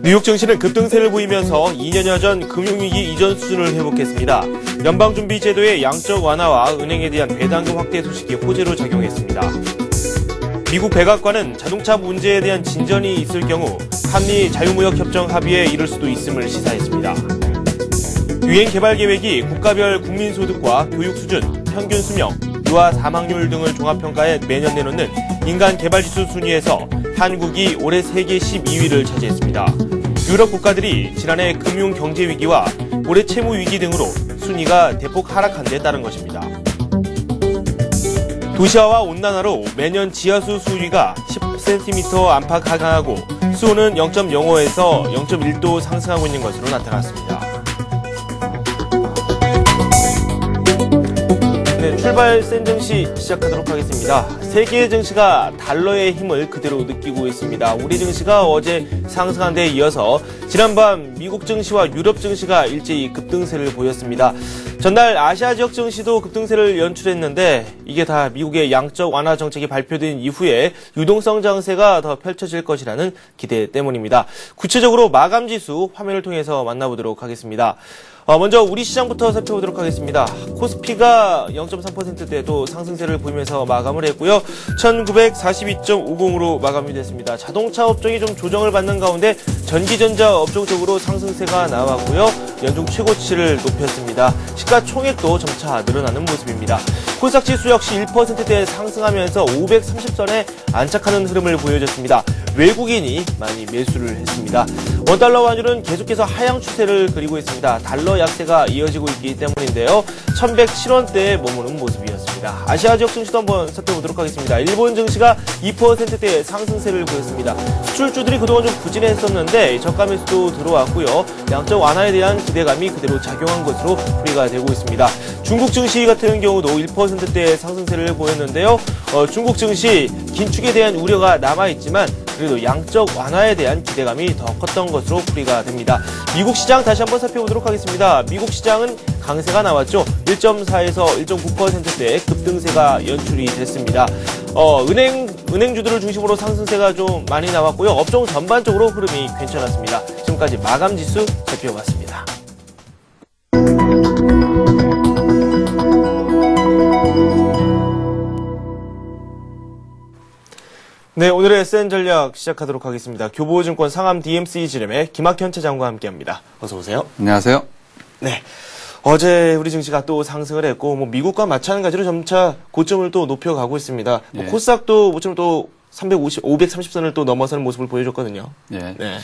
뉴욕 증시는 급등세를 보이면서 2년여 전 금융위기 이전 수준을 회복했습니다. 연방준비제도의 양적 완화와 은행에 대한 배당금 확대 소식이 호재로 작용했습니다. 미국 백악관은 자동차 문제에 대한 진전이 있을 경우 한미 자유무역협정 합의에 이를 수도 있음을 시사했습니다. 유엔 개발 계획이 국가별 국민소득과 교육 수준, 평균 수명, 유아 사망률 등을 종합평가해 매년 내놓는 인간 개발지수 순위에서 한국이 올해 세계 12위를 차지했습니다. 유럽 국가들이 지난해 금융 경제 위기와 올해 채무 위기 등으로 순위가 대폭 하락한 데 따른 것입니다. 도시화와 온난화로 매년 지하수 수위가 10cm 안팎 하강하고 수온은 0.05에서 0.1도 상승하고 있는 것으로 나타났습니다. 네, 출발 센 증시 시작하도록 하겠습니다. 세계 증시가 달러의 힘을 그대로 느끼고 있습니다. 우리 증시가 어제 상승한 데 이어서 지난밤 미국 증시와 유럽 증시가 일제히 급등세를 보였습니다. 전날 아시아 지역 증시도 급등세를 연출했는데 이게 다 미국의 양적 완화 정책이 발표된 이후에 유동성 장세가 더 펼쳐질 것이라는 기대 때문입니다. 구체적으로 마감지수 화면을 통해서 만나보도록 하겠습니다. 먼저 우리 시장부터 살펴보도록 하겠습니다. 코스피가 0.3%대도 상승세를 보이면서 마감을 했고요. 1942.50으로 마감이 됐습니다. 자동차 업종이 좀 조정을 받는 가운데 전기전자 업종 쪽으로 상승세가 나왔고요. 연중 최고치를 높였습니다. 시가총액도 점차 늘어나는 모습입니다. 코스닥지수 역시 1%대 상승하면서 530선에 안착하는 흐름을 보여줬습니다. 외국인이 많이 매수를 했습니다. 원달러 환율은 계속해서 하향 추세를 그리고 있습니다. 달러 약세가 이어지고 있기 때문인데요. 1107원대에 머무는 모습이었습니다. 아시아 지역 증시도 한번 살펴보도록 하겠습니다. 일본 증시가 2%대 상승세를 보였습니다. 수출주들이 그동안 좀 부진했었는데 저가 매수도 들어왔고요. 양적 완화에 대한 기대감이 그대로 작용한 것으로 풀이가 되고 있습니다. 중국 증시 같은 경우도 1%대 상승세를 보였는데요. 중국 증시 긴축에 대한 우려가 남아있지만 그래도 양적 완화에 대한 기대감이 더 컸던 것으로 풀이가 됩니다. 미국 시장 다시 한번 살펴보도록 하겠습니다. 미국 시장은 강세가 나왔죠. 1.4에서 1.9%대 급등세가 연출이 됐습니다. 은행주들을 중심으로 상승세가 좀 많이 나왔고요. 업종 전반적으로 흐름이 괜찮았습니다. 지금까지 마감지수 살펴봤습니다. 네, 오늘의 SN 전략 시작하도록 하겠습니다. 교보증권 상암 DMC 지름의 김학현 차장과 함께합니다. 어서 오세요. 안녕하세요. 네, 어제 우리 증시가 또 상승을 했고, 미국과 마찬가지로 점차 고점을 또 높여가고 있습니다. 예. 코스닥도 모처럼 또 530선을 또 넘어서는 모습을 보여줬거든요. 예. 네.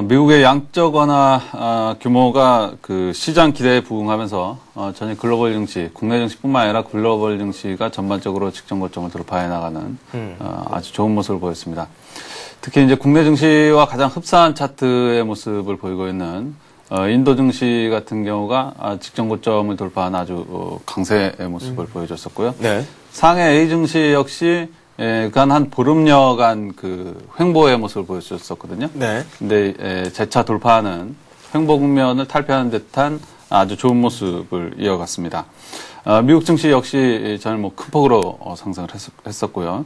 미국의 양적 완화 규모가 그 시장 기대에 부응하면서 전일 글로벌 증시, 국내 증시뿐만 아니라 글로벌 증시가 전반적으로 직전 고점을 돌파해 나가는 아주 좋은 모습을 보였습니다. 특히 이제 국내 증시와 가장 흡사한 차트의 모습을 보이고 있는 인도 증시 같은 경우가 직전 고점을 돌파한 아주 강세의 모습을 보여줬었고요. 네. 상해 A 증시 역시 그간 한 보름여간 그 횡보의 모습을 보여줬었거든요. 네. 근데 재차 돌파하는 횡보 국면을 탈피하는 듯한 아주 좋은 모습을 이어갔습니다. 미국 증시 역시 저는 큰 폭으로 상승을 했었고요.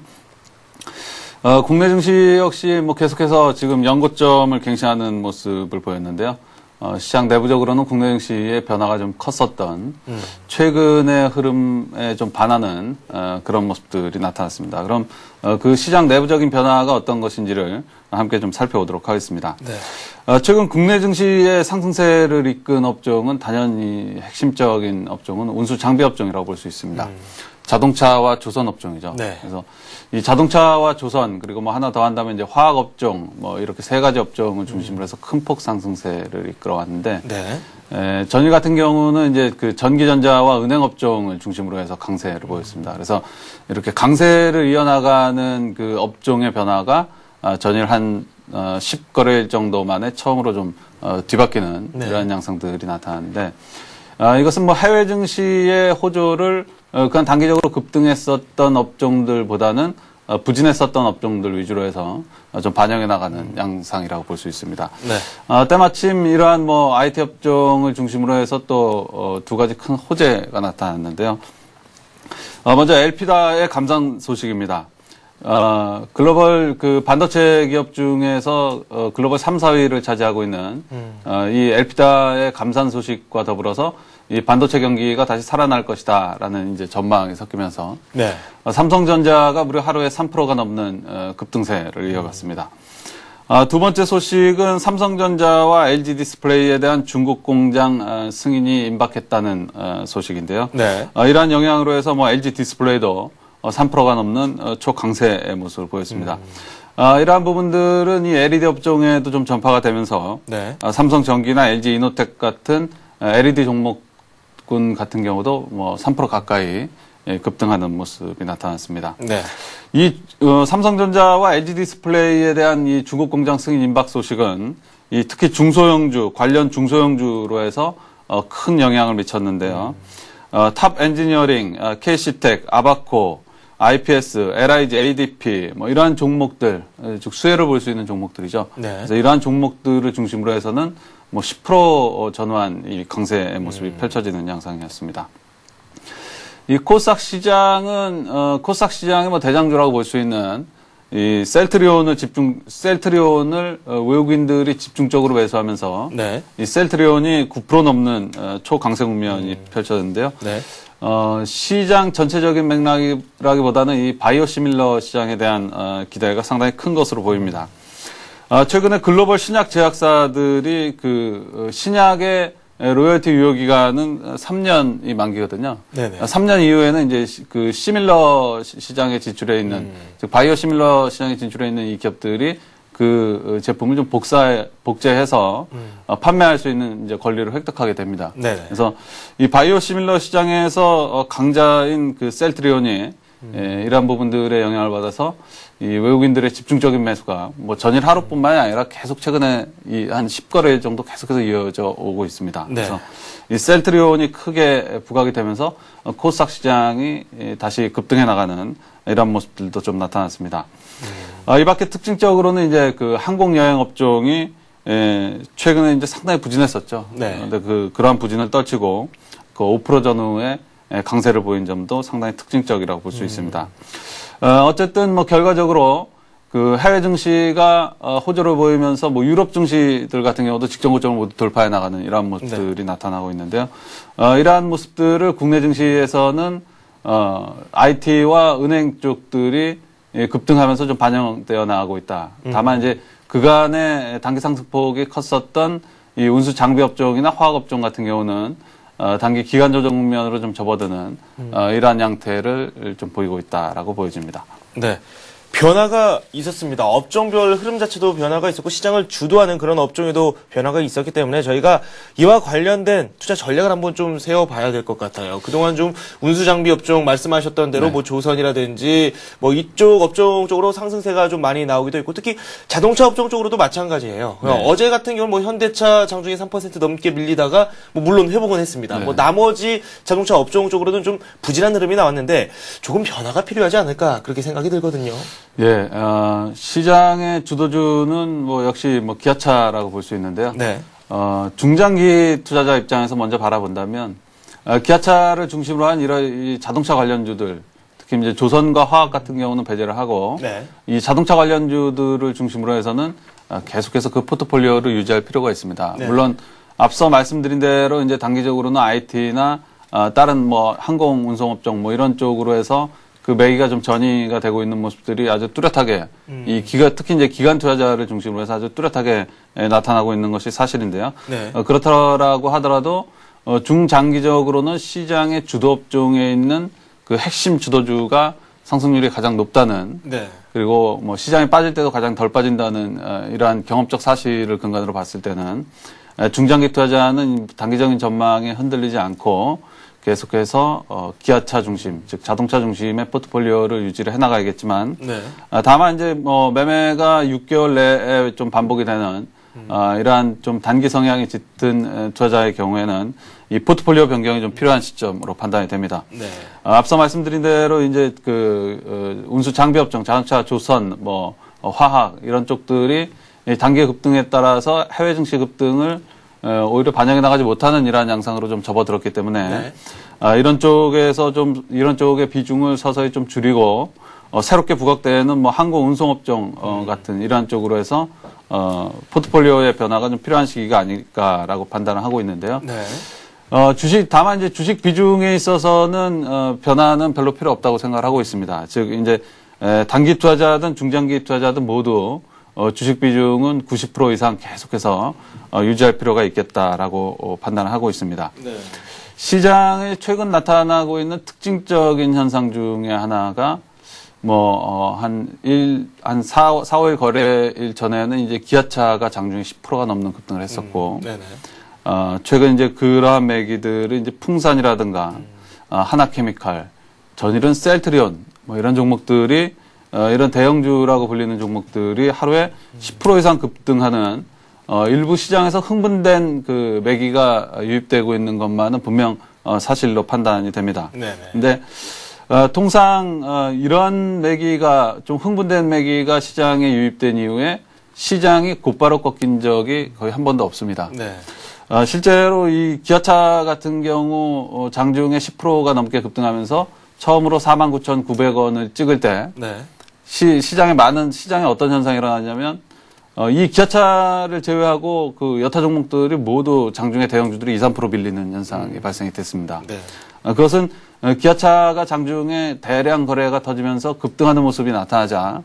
국내 증시 역시 계속해서 지금 연고점을 갱신하는 모습을 보였는데요. 시장 내부적으로는 국내 증시의 변화가 좀 컸었던 최근의 흐름에 좀 반하는 그런 모습들이 나타났습니다. 그럼 그 시장 내부적인 변화가 어떤 것인지를 함께 좀 살펴보도록 하겠습니다. 네. 최근 국내 증시의 상승세를 이끈 업종은 당연히 핵심적인 업종은 운수 장비 업종이라고 볼 수 있습니다. 자동차와 조선 업종이죠. 네. 그래서 이 자동차와 조선 그리고 하나 더 한다면 이제 화학 업종 이렇게 세 가지 업종을 중심으로 해서 큰 폭 상승세를 이끌어왔는데 네. 전일 같은 경우는 이제 그 전기전자와 은행 업종을 중심으로 해서 강세를 보였습니다. 그래서 이렇게 강세를 이어나가는 그 업종의 변화가 전일 한 10거래일 정도 만에 처음으로 좀 뒤바뀌는 네. 이러한 양상들이 나타났는데 이것은 해외 증시의 호조를 그간 단기적으로 급등했었던 업종들보다는 부진했었던 업종들 위주로 해서 좀 반영해 나가는 양상이라고 볼 수 있습니다. 네. 때마침 이러한 IT 업종을 중심으로 해서 또 두 가지 큰 호재가 나타났는데요. 먼저 엘피다의 감산 소식입니다. 글로벌 그 반도체 기업 중에서 글로벌 3, 4위를 차지하고 있는 이 엘피다의 감산 소식과 더불어서 이 반도체 경기가 다시 살아날 것이다라는 이제 전망이 섞이면서 네. 삼성전자가 무려 하루에 3%가 넘는 급등세를 이어갔습니다. 두 번째 소식은 삼성전자와 LG 디스플레이에 대한 중국 공장 승인이 임박했다는 소식인데요. 네. 이러한 영향으로 해서 뭐 LG 디스플레이도 3%가 넘는 초강세의 모습을 보였습니다. 이러한 부분들은 이 LED 업종에도 좀 전파가 되면서 네. 삼성전기나 LG 이노텍 같은 LED 종목군 같은 경우도 뭐 3% 가까이 급등하는 모습이 나타났습니다. 네. 이 삼성전자와 LG 디스플레이에 대한 이 중국 공장 승인 임박 소식은 이 특히 중소형주 관련 중소형주로 해서 큰 영향을 미쳤는데요. 탑 엔지니어링, KC텍, 아바코, IPS, LIG, ADP 뭐 이러한 종목들 즉 수혜를 볼 수 있는 종목들이죠. 네. 그래서 이러한 종목들을 중심으로 해서는 뭐 10% 전후한 이 강세의 모습이 펼쳐지는 양상이었습니다. 이 코스닥 시장은 코스닥 시장의 뭐 대장주라고 볼 수 있는 이 셀트리온을 외국인들이 집중적으로 매수하면서 네. 이 셀트리온이 9% 넘는 초강세 국면이 펼쳐졌는데요. 네. 시장 전체적인 맥락이라기보다는 이 바이오시밀러 시장에 대한 기대가 상당히 큰 것으로 보입니다. 최근에 글로벌 신약 제약사들이 그 신약의 로열티 유효 기간은 3년이 만기거든요. 네네. 3년 이후에는 이제 그 시밀러 시장에 진출해 있는, 즉 바이오 시밀러 시장에 진출해 있는 이 기업들이 그 제품을 좀 복제해서 판매할 수 있는 이제 권리를 획득하게 됩니다. 네네. 그래서 이 바이오 시밀러 시장에서 강자인 그 셀트리온이 이러한 부분들의 영향을 받아서 이 외국인들의 집중적인 매수가 뭐 전일 하루뿐만이 아니라 계속 최근에 이 한 10거래 정도 계속해서 이어져 오고 있습니다. 네. 그래서 이 셀트리온이 크게 부각이 되면서 코스닥 시장이 다시 급등해 나가는 이런 모습들도 좀 나타났습니다. 이 밖에 특징적으로는 이제 그 항공 여행 업종이 최근에 이제 상당히 부진했었죠. 네. 근데 그러한 부진을 떨치고 그 5% 전후에 강세를 보인 점도 상당히 특징적이라고 볼 수 있습니다. 어쨌든 뭐 결과적으로 그 해외 증시가 호조를 보이면서 뭐 유럽 증시들 같은 경우도 직전 고점을 모두 돌파해 나가는 이러한 모습들이 나타나고 있는데요. 이러한 모습들을 국내 증시에서는 IT와 은행 쪽들이 급등하면서 좀 반영되어 나가고 있다. 다만 이제 그간의 단기 상승폭이 컸었던 이 운수 장비 업종이나 화학 업종 같은 경우는 단기 기간 조정 국면으로 좀 접어드는 이러한 양태를 좀 보이고 있다라고 보여집니다. 네. 변화가 있었습니다. 업종별 흐름 자체도 변화가 있었고 시장을 주도하는 그런 업종에도 변화가 있었기 때문에 저희가 이와 관련된 투자 전략을 한번 좀 세워봐야 될 것 같아요. 그동안 좀 운수장비 업종 말씀하셨던 대로 네. 뭐 조선이라든지 뭐 이쪽 업종 쪽으로 상승세가 좀 많이 나오기도 했고 특히 자동차 업종 쪽으로도 마찬가지예요. 네. 어제 같은 경우는 뭐 현대차 장중에 3% 넘게 밀리다가 뭐 물론 회복은 했습니다. 네. 뭐 나머지 자동차 업종 쪽으로는 좀 부진한 흐름이 나왔는데 조금 변화가 필요하지 않을까 그렇게 생각이 들거든요. 예, 시장의 주도주는 뭐 역시 뭐 기아차라고 볼 수 있는데요. 네. 중장기 투자자 입장에서 먼저 바라본다면, 기아차를 중심으로 한 이런 이 자동차 관련주들, 특히 이제 조선과 화학 같은 경우는 배제를 하고, 네. 이 자동차 관련주들을 중심으로 해서는 계속해서 그 포트폴리오를 유지할 필요가 있습니다. 네. 물론 앞서 말씀드린 대로 이제 단기적으로는 IT나 다른 뭐 항공 운송업종 뭐 이런 쪽으로 해서 그 매기가 좀 전이가 되고 있는 모습들이 아주 뚜렷하게 특히 이제 기관 투자자를 중심으로 해서 아주 뚜렷하게 나타나고 있는 것이 사실인데요. 네. 그렇다라고 하더라도 중장기적으로는 시장의 주도 업종에 있는 그 핵심 주도주가 상승률이 가장 높다는 네. 그리고 뭐 시장이 빠질 때도 가장 덜 빠진다는 이러한 경험적 사실을 근간으로 봤을 때는 중장기 투자자는 단기적인 전망에 흔들리지 않고 계속해서 기아차 중심, 즉 자동차 중심의 포트폴리오를 유지를 해나가야겠지만, 네. 다만 이제 뭐 매매가 6개월 내에 좀 반복이 되는 이러한 좀 단기 성향이 짙은 투자자의 경우에는 이 포트폴리오 변경이 좀 필요한 시점으로 판단이 됩니다. 네. 앞서 말씀드린 대로 이제 운수 장비 업종, 자동차, 조선, 뭐 화학 이런 쪽들이 단기 급등에 따라서 해외 증시 급등을 오히려 반영해 나가지 못하는 이러한 양상으로 좀 접어들었기 때문에 네. 이런 쪽에서 좀 이런 쪽의 비중을 서서히 좀 줄이고 새롭게 부각되는 뭐 항공 운송업종 같은 이러한 쪽으로 해서 포트폴리오의 변화가 좀 필요한 시기가 아닐까라고 판단을 하고 있는데요. 네. 다만 이제 주식 비중에 있어서는 변화는 별로 필요 없다고 생각을 하고 있습니다. 즉 이제 단기 투자자든 중장기 투자자든 모두 주식 비중은 90% 이상 계속해서 유지할 필요가 있겠다라고 판단을 하고 있습니다. 네. 시장에 최근 나타나고 있는 특징적인 현상 중에 하나가 한 4, 5일 거래일 전에는 이제 기아차가 장중에 10%가 넘는 급등을 했었고, 최근 이제 그러한 매기들은 이제 풍산이라든가, 하나케미칼, 전일은 셀트리온, 뭐 이런 종목들이, 이런 대형주라고 불리는 종목들이 하루에 10% 이상 급등하는, 일부 시장에서 흥분된 그 매기가 유입되고 있는 것만은 분명, 사실로 판단이 됩니다. 근데, 통상 이런 매기가 좀 흥분된 매기가 시장에 유입된 이후에 시장이 곧바로 꺾인 적이 거의 한 번도 없습니다. 네. 실제로 이 기아차 같은 경우 장중에 10%가 넘게 급등하면서 처음으로 49,900원을 찍을 때 네. 시장에 어떤 현상이 일어나냐면 이 기아차를 제외하고 그 여타 종목들이 모두 장중에 대형주들이 2, 3% 밀리는 현상이 발생이 됐습니다. 네. 그것은 기아차가 장중에 대량 거래가 터지면서 급등하는 모습이 나타나자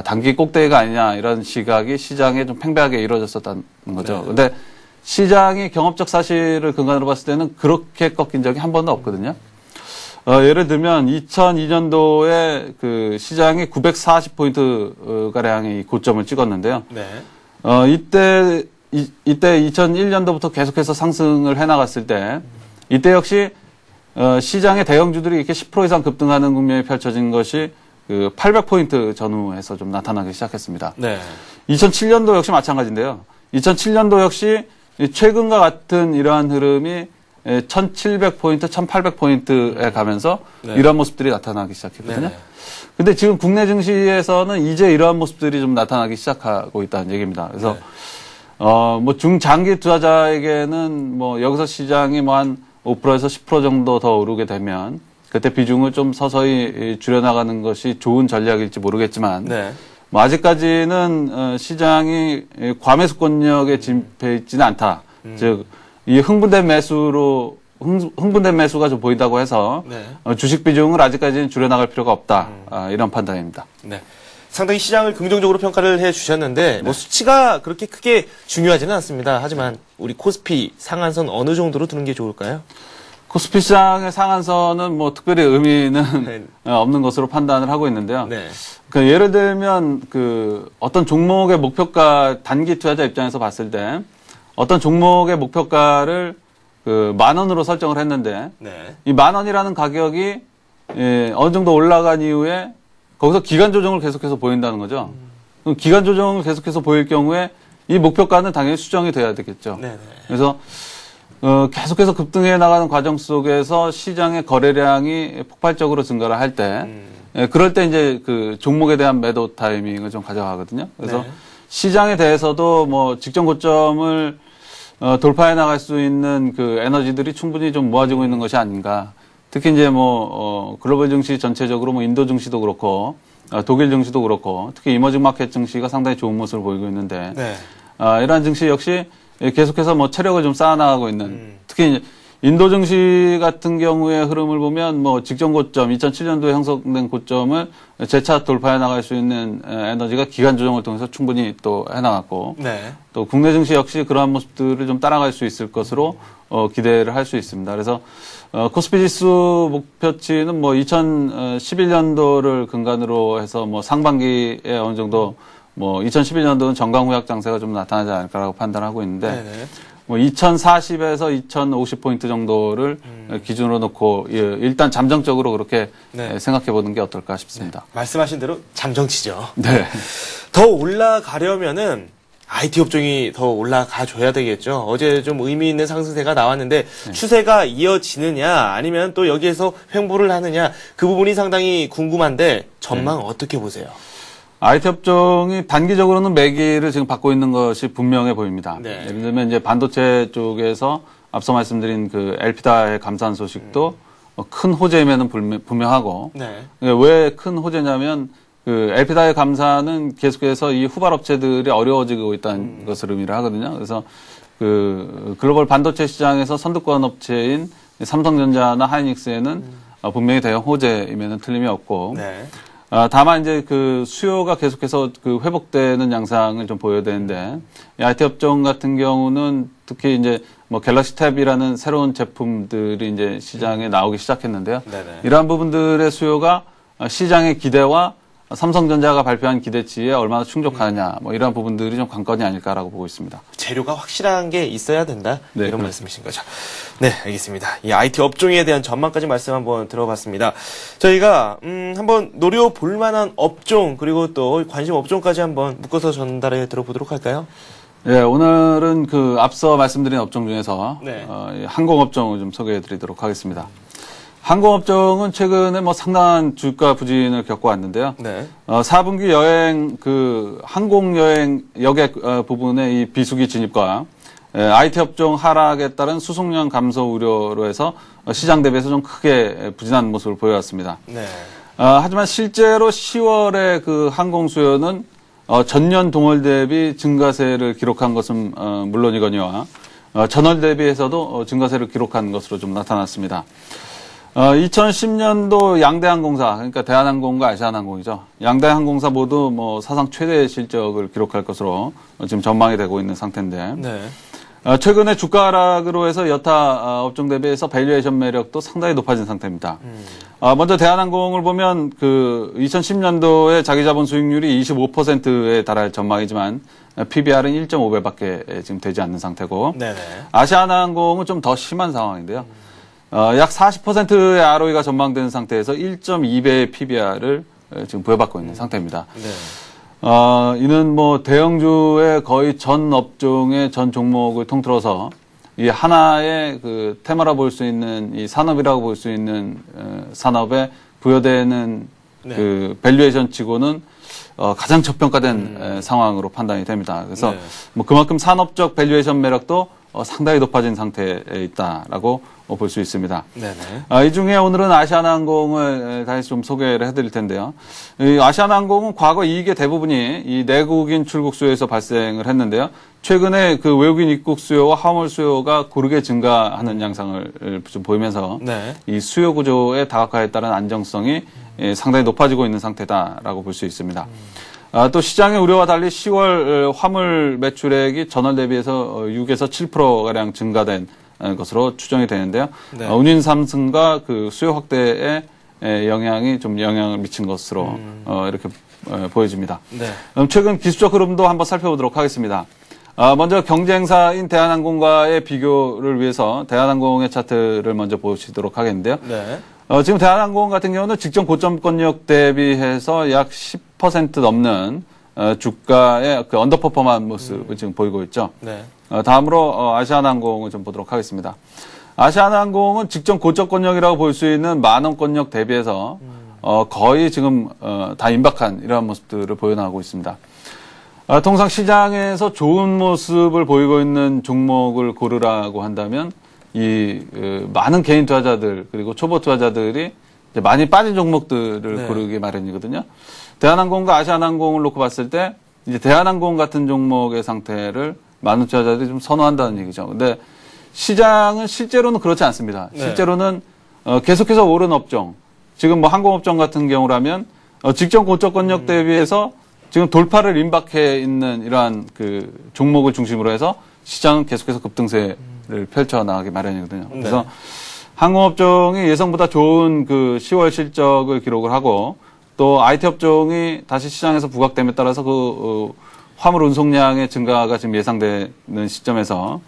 단기 꼭대기가 아니냐 이런 시각이 시장에 좀 팽배하게 이루어졌었다는 거죠. 네. 근데 시장이 경험적 사실을 근간으로 봤을 때는 그렇게 꺾인 적이 한 번도 없거든요. 예를 들면 2002년도에 그 시장이 940포인트 가량의 고점을 찍었는데요. 네. 이때 2001년도부터 계속해서 상승을 해나갔을 때 이때 역시 시장의 대형주들이 이렇게 10% 이상 급등하는 국면이 펼쳐진 것이 그 800포인트 전후에서 좀 나타나기 시작했습니다. 네. 2007년도 역시 마찬가지인데요. 2007년도 역시 최근과 같은 이러한 흐름이 1700포인트, 1800포인트에 가면서 네. 이러한 모습들이 나타나기 시작했거든요. 네. 근데 지금 국내 증시에서는 이제 이러한 모습들이 좀 나타나기 시작하고 있다는 얘기입니다. 그래서 네. 중장기 투자자에게는 여기서 시장이 한 5%에서 10% 정도 더 오르게 되면 그때 비중을 좀 서서히 줄여나가는 것이 좋은 전략일지 모르겠지만 네. 아직까지는 시장이 과매수권력에 진입해 있지는 않다. 즉 이 흥분된 매수가 좀 보인다고 해서 네. 주식 비중을 아직까지는 줄여나갈 필요가 없다. 이런 판단입니다. 네. 상당히 시장을 긍정적으로 평가를 해주셨는데 네. 수치가 그렇게 크게 중요하지는 않습니다. 하지만 우리 코스피 상한선 어느 정도로 두는 게 좋을까요? 코스피 시장의 상한선은 특별히 의미는 네. 없는 것으로 판단을 하고 있는데요. 네. 그러니까 예를 들면 어떤 종목의 목표가 단기 투자자 입장에서 봤을 때 어떤 종목의 목표가를 10,000원으로 설정을 했는데 네. 이 10,000원이라는 가격이 어느 정도 올라간 이후에 거기서 기간 조정을 계속해서 보인다는 거죠. 그럼 기간 조정을 계속해서 보일 경우에 이 목표가는 당연히 수정이 돼야 되겠죠. 네네. 그래서 계속해서 급등해 나가는 과정 속에서 시장의 거래량이 폭발적으로 증가를 할 때, 그럴 때 이제 그 종목에 대한 매도 타이밍을 좀 가져가거든요. 그래서 네. 시장에 대해서도 직전 고점을 돌파해 나갈 수 있는 그 에너지들이 충분히 좀 모아지고 있는 것이 아닌가. 특히 이제 글로벌 증시 전체적으로 인도 증시도 그렇고, 독일 증시도 그렇고, 특히 이머징 마켓 증시가 상당히 좋은 모습을 보이고 있는데, 네. 이러한 증시 역시 계속해서 체력을 좀 쌓아나가고 있는, 특히 이제 인도 증시 같은 경우의 흐름을 보면 직전 고점, 2007년도에 형성된 고점을 재차 돌파해 나갈 수 있는 에너지가 기간 조정을 통해서 충분히 또 해나갔고, 네. 또 국내 증시 역시 그러한 모습들을 좀 따라갈 수 있을 것으로 기대를 할 수 있습니다. 그래서 코스피 지수 목표치는 2011년도를 근간으로 해서 상반기에 어느 정도 2011년도는 정강후약 장세가 좀 나타나지 않을까라고 판단하고 있는데, 네네. 2040에서 2050포인트 정도를 기준으로 놓고 일단 잠정적으로 그렇게 네. 생각해 보는 게 어떨까 싶습니다. 네. 말씀하신 대로 잠정치죠. 네. 더 올라가려면은 IT 업종이 더 올라가 줘야 되겠죠. 어제 좀 의미 있는 상승세가 나왔는데 네. 추세가 이어지느냐 아니면 또 여기에서 횡보를 하느냐 그 부분이 상당히 궁금한데 전망 네. 어떻게 보세요? IT 업종이 단기적으로는 매기를 지금 받고 있는 것이 분명해 보입니다. 네. 예를 들면 이제 반도체 쪽에서 앞서 말씀드린 그 엘피다의 감산 소식도 큰 호재임에는 분명하고 네. 왜 큰 호재냐면 그 LP다의 감사는 계속해서 이 후발 업체들이 어려워지고 있다는 것을 의미를 하거든요. 그래서 그 글로벌 반도체 시장에서 선두권 업체인 삼성전자나 하이닉스에는 분명히 대형 호재임에는 틀림이 없고 네. 다만 이제 그 수요가 계속해서 그 회복되는 양상을 좀 보여야 되는데 이 IT 업종 같은 경우는 특히 이제 뭐 갤럭시 탭이라는 새로운 제품들이 이제 시장에 나오기 시작했는데요. 네네. 이러한 부분들의 수요가 시장의 기대와 삼성전자가 발표한 기대치에 얼마나 충족하느냐, 뭐 이런 부분들이 좀 관건이 아닐까라고 보고 있습니다. 재료가 확실한 게 있어야 된다. 네, 이런 그렇습니다. 말씀이신 거죠. 네, 알겠습니다. 이 IT 업종에 대한 전망까지 말씀 한번 들어봤습니다. 저희가 한번 노려볼 만한 업종 그리고 또 관심 업종까지 한번 묶어서 전달해 들어보도록 할까요? 예, 오늘은 그 앞서 말씀드린 업종 중에서 네. 이 항공업종을 좀 소개해드리도록 하겠습니다. 항공업종은 최근에 뭐 상당한 주가 부진을 겪어왔는데요. 네. 4분기 여행 그 항공 여행 여객 부분의 이 비수기 진입과 IT 업종 하락에 따른 수송량 감소 우려로 해서 시장 대비해서 좀 크게 부진한 모습을 보여왔습니다. 네. 하지만 실제로 10월에 그 항공 수요는 전년 동월 대비 증가세를 기록한 것은 물론이거니와 전월 대비해서도 증가세를 기록한 것으로 좀 나타났습니다. 2010년도 양대항공사, 그러니까 대한항공과 아시아나항공이죠. 양대항공사 모두 뭐 사상 최대 실적을 기록할 것으로 지금 전망이 되고 있는 상태인데, 네. 최근에 주가 하락으로 해서 여타 업종 대비해서 밸류에이션 매력도 상당히 높아진 상태입니다. 먼저 대한항공을 보면 그 2010년도에 자기자본 수익률이 25%에 달할 전망이지만 PBR은 1.5배밖에 지금 되지 않는 상태고, 네네. 아시아나항공은 좀 더 심한 상황인데요. 약 40%의 ROE가 전망되는 상태에서 1.2배의 PBR을 지금 부여받고 있는 상태입니다. 네. 이는 뭐 대형주의 거의 전 업종의 전 종목을 통틀어서 이 하나의 그 테마라 볼 수 있는 이 산업이라고 볼 수 있는 산업에 부여되는 네. 그 밸류에이션 치고는 가장 저평가된 상황으로 판단이 됩니다. 그래서 네. 뭐 그만큼 산업적 밸류에이션 매력도 상당히 높아진 상태에 있다라고 볼 수 있습니다. 네네. 이 중에 오늘은 아시아나항공을 다시 좀 소개를 해드릴 텐데요. 이 아시아나항공은 과거 이익의 대부분이 이 내국인 출국 수요에서 발생을 했는데요. 최근에 그 외국인 입국 수요와 화물 수요가 고르게 증가하는 양상을 좀 보이면서 네. 이 수요 구조의 다각화에 따른 안정성이 상당히 높아지고 있는 상태다라고 볼 수 있습니다. 또 시장의 우려와 달리 10월 화물 매출액이 전월 대비해서 6에서 7%가량 증가된 것으로 추정이 되는데요. 네. 운임 상승과 그 수요 확대에 영향이 좀 영향을 미친 것으로 이렇게 보여집니다. 네. 최근 기술적 흐름도 한번 살펴보도록 하겠습니다. 먼저 경쟁사인 대한항공과의 비교를 위해서 대한항공의 차트를 먼저 보시도록 하겠는데요. 네. 지금 대한항공 같은 경우는 직전 고점권역 대비해서 약 10% 넘는 주가의 그 언더퍼폼한 모습을 지금 보이고 있죠. 네. 다음으로 아시아나항공을 좀 보도록 하겠습니다. 아시아나항공은 직전 고점권역이라고 볼 수 있는 만원권역 대비해서 거의 지금 다 임박한 이러한 모습들을 보여나가고 있습니다. 통상 시장에서 좋은 모습을 보이고 있는 종목을 고르라고 한다면 이 많은 개인 투자자들 그리고 초보 투자자들이 이제 많이 빠진 종목들을 네. 고르기 마련이거든요. 대한항공과 아시아나항공을 놓고 봤을 때 이제 대한항공 같은 종목의 상태를 많은 투자자들이 좀 선호한다는 얘기죠. 근데 시장은 실제로는 그렇지 않습니다. 네. 실제로는 계속해서 오른 업종, 지금 뭐 항공업종 같은 경우라면 직전 고점권역 대비해서 지금 돌파를 임박해 있는 이러한 그 종목을 중심으로 해서 시장은 계속해서 급등세를 펼쳐나가기 마련이거든요. 네. 그래서 항공업종이 예상보다 좋은 그 10월 실적을 기록을 하고 또 IT 업종이 다시 시장에서 부각됨에 따라서 그 화물 운송량의 증가가 지금 예상되는 시점에서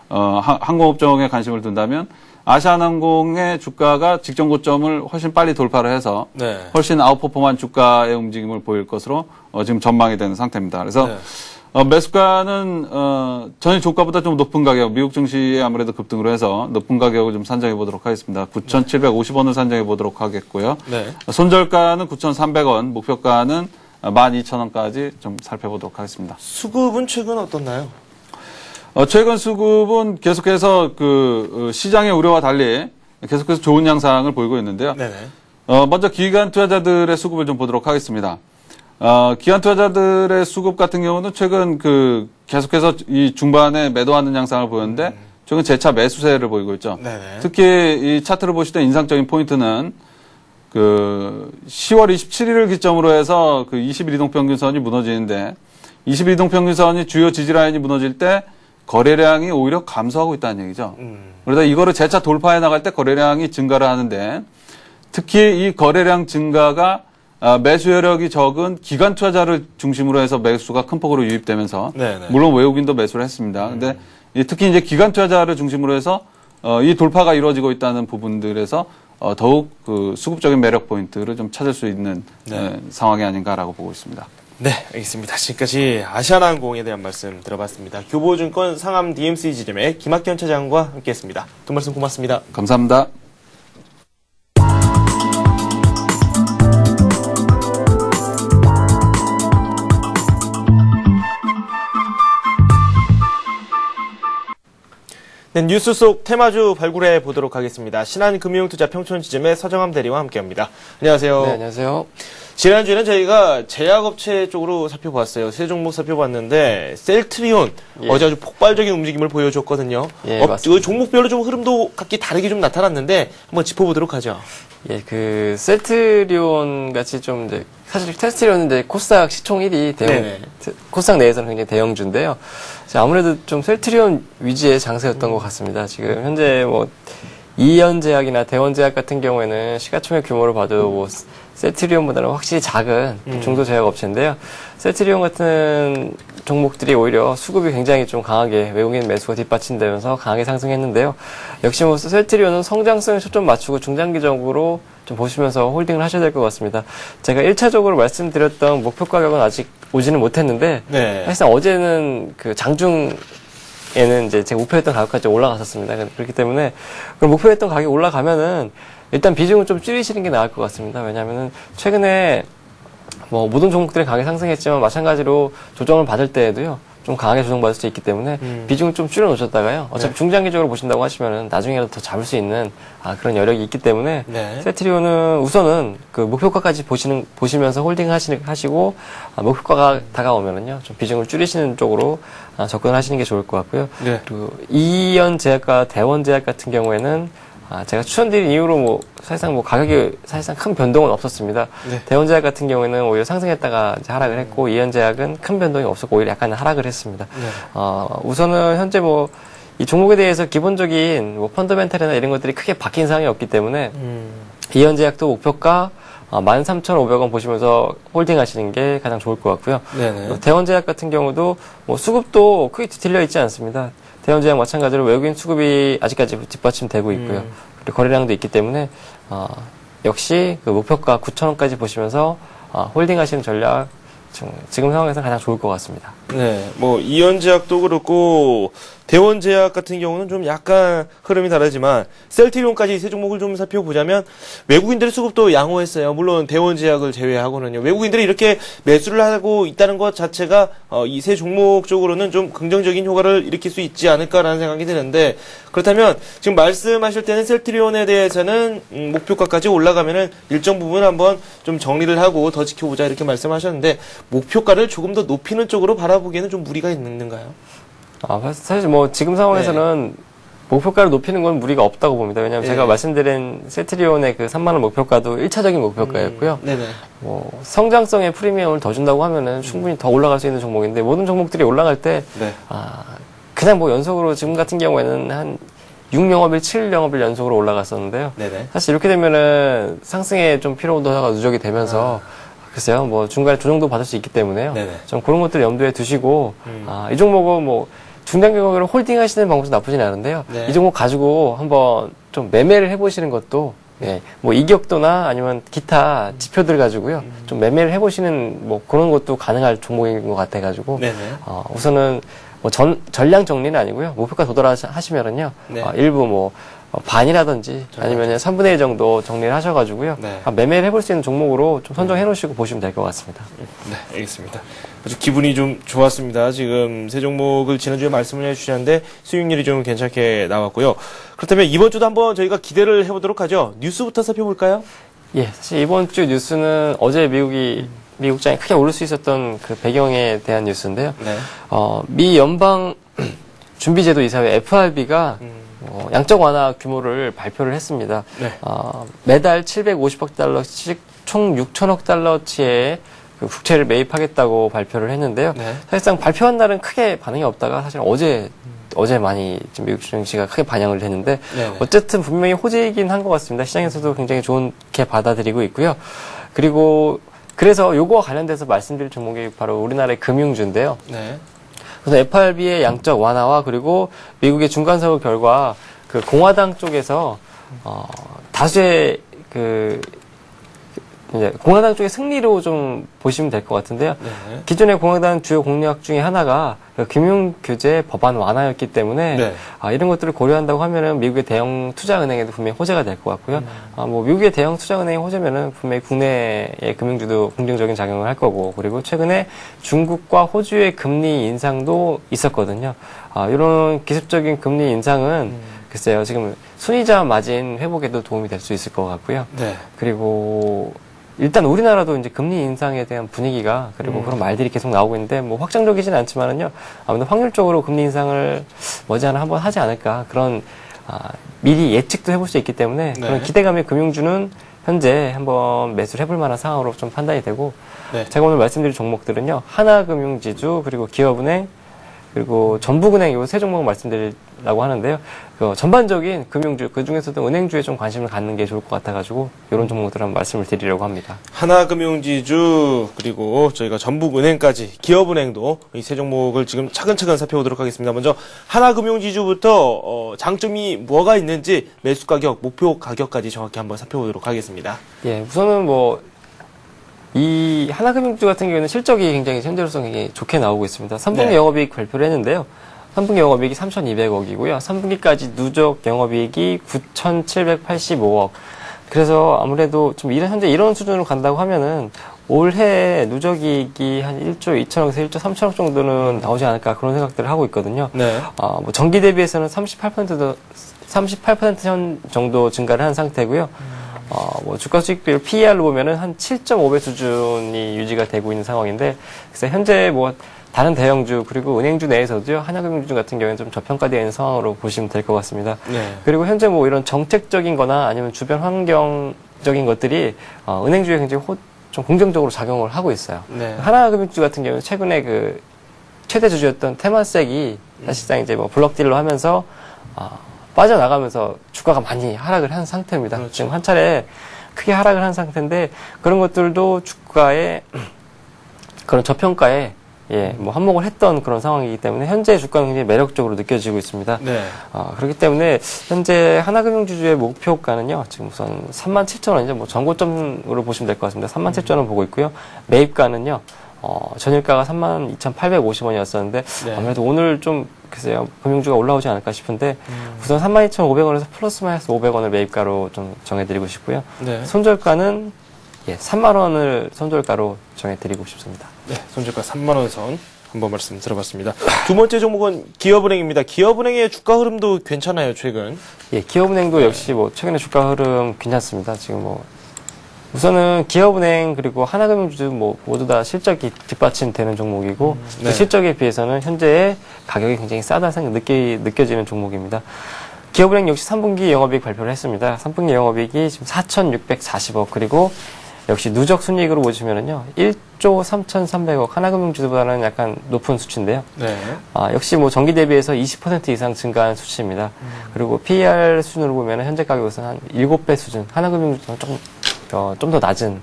항공업종에 관심을 둔다면 아시아나항공의 주가가 직전 고점을 훨씬 빨리 돌파를 해서 네. 훨씬 아웃퍼폼한 주가의 움직임을 보일 것으로 지금 전망이 되는 상태입니다. 그래서 네. 매수가는 전일 조가보다 좀 높은 가격, 미국 증시에 아무래도 급등으로 해서 높은 가격을 좀 산정해 보도록 하겠습니다. 9,750원을 산정해 보도록 하겠고요. 네. 손절가는 9,300원, 목표가는 12,000원까지 좀 살펴보도록 하겠습니다. 수급은 최근 어떻나요? 최근 수급은 계속해서 그 시장의 우려와 달리 계속해서 좋은 양상을 보이고 있는데요. 네네. 먼저 기관 투자자들의 수급을 좀 보도록 하겠습니다. 기관 투자자들의 수급 같은 경우는 최근 계속해서 이 중반에 매도하는 양상을 보였는데 최근 재차 매수세를 보이고 있죠. 네네. 특히 이 차트를 보실 때 인상적인 포인트는 10월 27일을 기점으로 해서 20일 이동평균선이 무너지는데 20일 이동평균선이 주요 지지라인이 무너질 때 거래량이 오히려 감소하고 있다는 얘기죠. 그러다 이거를 재차 돌파해 나갈 때 거래량이 증가를 하는데 특히 이 거래량 증가가 매수 여력이 적은 기관 투자자를 중심으로 해서 매수가 큰 폭으로 유입되면서 네네. 물론 외국인도 매수를 했습니다. 근데 특히 이제 기관 투자자를 중심으로 해서 이 돌파가 이루어지고 있다는 부분들에서 더욱 수급적인 매력 포인트를 좀 찾을 수 있는 상황이 아닌가라고 보고 있습니다. 네, 알겠습니다. 지금까지 아시아나항공에 대한 말씀 들어봤습니다. 교보증권 상암 DMC 지점의 김학현 차장과 함께했습니다. 두 말씀 고맙습니다. 감사합니다. 네, 뉴스 속 테마주 발굴해 보도록 하겠습니다. 신한금융투자 평촌지점의 서정함 대리와 함께합니다. 안녕하세요. 네, 안녕하세요. 지난주에는 저희가 제약업체 쪽으로 살펴봤어요. 세 종목 살펴봤는데 셀트리온 어제 아주 폭발적인 움직임을 보여줬거든요. 예, 맞습니다. 종목별로 좀 흐름도 각기 다르게 좀 나타났는데 한번 짚어보도록 하죠. 예, 셀트리온 같이 좀 이제 사실 셀트리온은 이제 코스닥 시총 1위 코스닥 내에서는 굉장히 대형주인데요. 아무래도 좀 셀트리온 위주의 장세였던 것 같습니다. 지금 현재 이현제약이나 대원제약 같은 경우에는 시가총액 규모를 봐도 셀트리온보다는 확실히 작은 중소 제약 업체인데요. 셀트리온 같은 종목들이 오히려 수급이 굉장히 좀 강하게 외국인 매수가 뒷받침되면서 강하게 상승했는데요. 역시 셀트리온은 성장성에 초점 맞추고 중장기적으로 좀 보시면서 홀딩을 하셔야 될 것 같습니다. 제가 1차적으로 말씀드렸던 목표 가격은 아직 오지는 못했는데 사실상 어제는 장중에는 이제 제가 목표했던 가격까지 올라갔었습니다. 그렇기 때문에 목표했던 가격이 올라가면은 일단 비중을 좀 줄이시는 게 나을 것 같습니다. 왜냐하면은 최근에 모든 종목들이 강하게 상승했지만 마찬가지로 조정을 받을 때에도요. 좀 강하게 조정받을 수 있기 때문에 비중을 좀 줄여놓으셨다가요. 어차피 중장기적으로 보신다고 하시면은 나중에라도 더 잡을 수 있는 그런 여력이 있기 때문에 셀트리온은 우선은 목표가까지 보시면서 홀딩 하시고 목표가가 다가오면은요. 좀 비중을 줄이시는 쪽으로 접근하시는 게 좋을 것 같고요. 그리고 이현제약과 대원제약 같은 경우에는 제가 추천드린 이후로 사실상 가격이 사실상 큰 변동은 없었습니다. 대원제약 같은 경우에는 오히려 상승했다가 이제 하락을 했고, 이현제약은 큰 변동이 없었고, 오히려 약간 하락을 했습니다. 우선은 현재 이 종목에 대해서 기본적인 펀더멘탈이나 이런 것들이 크게 바뀐 사항이 없기 때문에, 이현제약도 목표가 13,500원 보시면서 홀딩 하시는 게 가장 좋을 것 같고요. 대원제약 같은 경우도 수급도 크게 뒤틀려 있지 않습니다. 대원제약 마찬가지로 외국인 수급이 아직까지 뒷받침되고 있고요. 그리고 거래량도 있기 때문에 역시 목표가 9,000원까지 보시면서 홀딩 하시는 전략 지금 상황에서 가장 좋을 것 같습니다. 네, 이현제약도 그렇고 대원제약 같은 경우는 좀 약간 흐름이 다르지만 셀트리온까지 세 종목을 좀 살펴보자면 외국인들의 수급도 양호했어요. 물론 대원제약을 제외하고는요. 외국인들이 이렇게 매수를 하고 있다는 것 자체가 이 세 종목 쪽으로는 좀 긍정적인 효과를 일으킬 수 있지 않을까라는 생각이 드는데, 그렇다면 지금 말씀하실 때는 셀트리온에 대해서는 목표가까지 올라가면은 일정 부분 한번 좀 정리를 하고 더 지켜보자 이렇게 말씀하셨는데, 목표가를 조금 더 높이는 쪽으로 바라보기에는 좀 무리가 있는가요? 사실 지금 상황에서는 목표가를 높이는 건 무리가 없다고 봅니다. 왜냐하면 제가 말씀드린 셀트리온의 3만원 목표가도 1차적인 목표가였고요. 성장성의 프리미엄을 더 준다고 하면은 충분히 더 올라갈 수 있는 종목인데, 모든 종목들이 올라갈 때, 그냥 연속으로 지금 같은 경우에는 한 6영업일, 7영업일 연속으로 올라갔었는데요. 사실 이렇게 되면은 상승에 좀 피로도가 누적이 되면서 글쎄요, 중간에 조정도 받을 수 있기 때문에요. 좀 그런 것들 염두에 두시고, 이 종목은 중장기 가격으로 홀딩 하시는 방법도 나쁘진 않은데요. 이 종목 가지고 한번 좀 매매를 해보시는 것도, 이격도나 아니면 기타 지표들 가지고요. 좀 매매를 해보시는 그런 것도 가능할 종목인 것 같아가지고, 우선은 전량 정리는 아니고요. 목표가 도달하시면은요. 일부 반이라든지 아니면 3분의 1 정도 정리를 하셔가지고요. 네. 매매를 해볼 수 있는 종목으로 좀 선정해 놓으시고 보시면 될 것 같습니다. 네, 알겠습니다. 아주 기분이 좀 좋았습니다. 지금 세 종목을 지난주에 말씀을 해주셨는데 수익률이 좀 괜찮게 나왔고요. 그렇다면 이번 주도 한번 저희가 기대를 해보도록 하죠. 뉴스부터 살펴볼까요? 예, 사실 이번 주 뉴스는 어제 미국장이 크게 오를 수 있었던 그 배경에 대한 뉴스인데요. 네. 미 연방 준비제도 이사회 FRB가 양적 완화 규모를 발표를 했습니다. 네. 매달 750억 달러씩 총 6천억 달러치의 그 국채를 매입하겠다고 발표를 했는데요. 네. 사실상 발표한 날은 크게 반응이 없다가 사실 어제 많이 좀 미국 증시가 크게 반영을 했는데 네네. 어쨌든 분명히 호재이긴 한 것 같습니다. 시장에서도 굉장히 좋게 받아들이고 있고요. 그리고 그래서 요거와 관련돼서 말씀드릴 종목이 바로 우리나라의 금융주인데요. 네. 그래서 FRB의 양적 완화와 그리고 미국의 중간 선거 결과 그 공화당 쪽에서 다수의 이제 공화당 쪽의 승리로 좀 보시면 될 것 같은데요. 네. 기존의 공화당 주요 공약 중에 하나가 그 금융규제 법안 완화였기 때문에 네. 이런 것들을 고려한다고 하면은 미국의 대형 투자은행에도 분명히 호재가 될 것 같고요. 뭐 미국의 대형 투자은행이 호재면은 분명히 국내의 금융주도 긍정적인 작용을 할 거고, 그리고 최근에 중국과 호주의 금리 인상도 있었거든요. 이런 기습적인 금리 인상은 글쎄요, 지금 순이자 마진 회복에도 도움이 될 수 있을 것 같고요. 네. 그리고 일단 우리나라도 이제 금리 인상에 대한 분위기가 그리고 그런 말들이 계속 나오고 있는데 뭐 확정적이진 않지만은요, 아무래도 확률적으로 금리 인상을 머지않아 한번 하지 않을까, 그런 미리 예측도 해볼 수 있기 때문에 네. 그런 기대감의 금융주는 현재 한번 매수를 해볼 만한 상황으로 좀 판단이 되고, 네. 제가 오늘 말씀드릴 종목들은요, 하나금융지주, 그리고 기업은행, 그리고 전북은행, 요 세 종목을 말씀드리려고 하는데요. 그 전반적인 금융주, 그 중에서도 은행주에 좀 관심을 갖는 게 좋을 것 같아가지고 이런 종목들 한번 말씀을 드리려고 합니다. 하나금융지주, 그리고 저희가 전북은행까지, 기업은행도 이 세 종목을 지금 차근차근 살펴보도록 하겠습니다. 먼저 하나금융지주부터 장점이 뭐가 있는지 매수 가격, 목표 가격까지 정확히 한번 살펴보도록 하겠습니다. 예, 우선은 이 하나금융주 같은 경우에는 실적이 굉장히 현재로서 굉장히 좋게 나오고 있습니다. 3분기 네. 영업이익 발표를 했는데요. 3분기 영업이익이 3,200억이고요. 3분기까지 누적 영업이익이 9,785억. 그래서 아무래도 좀 현재 이런 수준으로 간다고 하면은 올해 누적이익이 한 1조 2천억에서 1조 3천억 정도는 나오지 않을까, 그런 생각들을 하고 있거든요. 네. 뭐 전기 대비해서는 38% 정도 증가를 한 상태고요. 뭐 주가 수익비율 PER로 보면은 한 7.5배 수준이 유지가 되고 있는 상황인데, 그래서 현재 뭐 다른 대형주 그리고 은행주 내에서도요, 하나금융주 같은 경우에는 좀 저평가되어 있는 상황으로 보시면 될 것 같습니다. 네. 그리고 현재 뭐 이런 정책적인 거나 아니면 주변 환경적인 것들이 은행주에 굉장히 좀 긍정적으로 작용을 하고 있어요. 네. 하나금융주 같은 경우는 최근에 그 최대 주주였던 테마섹이 사실상 이제 뭐 블록딜로 하면서 빠져나가면서 주가가 많이 하락을 한 상태입니다. 그렇죠. 지금 한 차례 크게 하락을 한 상태인데, 그런 것들도 주가의 그런 저평가에 뭐 한몫을 했던 그런 상황이기 때문에 현재 주가는 굉장히 매력적으로 느껴지고 있습니다. 네. 그렇기 때문에 현재 하나금융주주의 목표가는요, 지금 우선 37,000원이죠. 뭐 전고점으로 보시면 될 것 같습니다. 37,000원 보고 있고요. 매입가는요, 전일가가 32,850원이었었는데 네. 아무래도 오늘 좀 글쎄요, 금융주가 올라오지 않을까 싶은데 우선 32,500원에서 플러스 마이너스 500원을 매입가로 좀 정해드리고 싶고요. 네. 손절가는 3만 원을 손절가로 정해드리고 싶습니다. 네. 손절가 3만원 선 한번 말씀 들어봤습니다. 두 번째 종목은 기업은행입니다. 기업은행의 주가 흐름도 괜찮아요, 최근. 예, 기업은행도 역시 뭐 최근에 주가 흐름 괜찮습니다. 지금 뭐 우선은 기업은행 그리고 하나금융주 뭐 모두 다 실적이 뒷받침되는 종목이고 네. 그 실적에 비해서는 현재의 가격이 굉장히 싸다 느껴지는 종목입니다. 기업은행 역시 3분기 영업이익 발표를 했습니다. 3분기 영업이익이 지금 4,640억, 그리고 역시 누적 순이익으로 보시면은요, 1조 3,300억, 하나금융주보다는 약간 높은 수치인데요. 네. 역시 뭐 전기 대비해서 20% 이상 증가한 수치입니다. 그리고 PER 수준으로 보면 현재 가격에서는 한 7배 수준, 하나금융주는 좀 더 낮은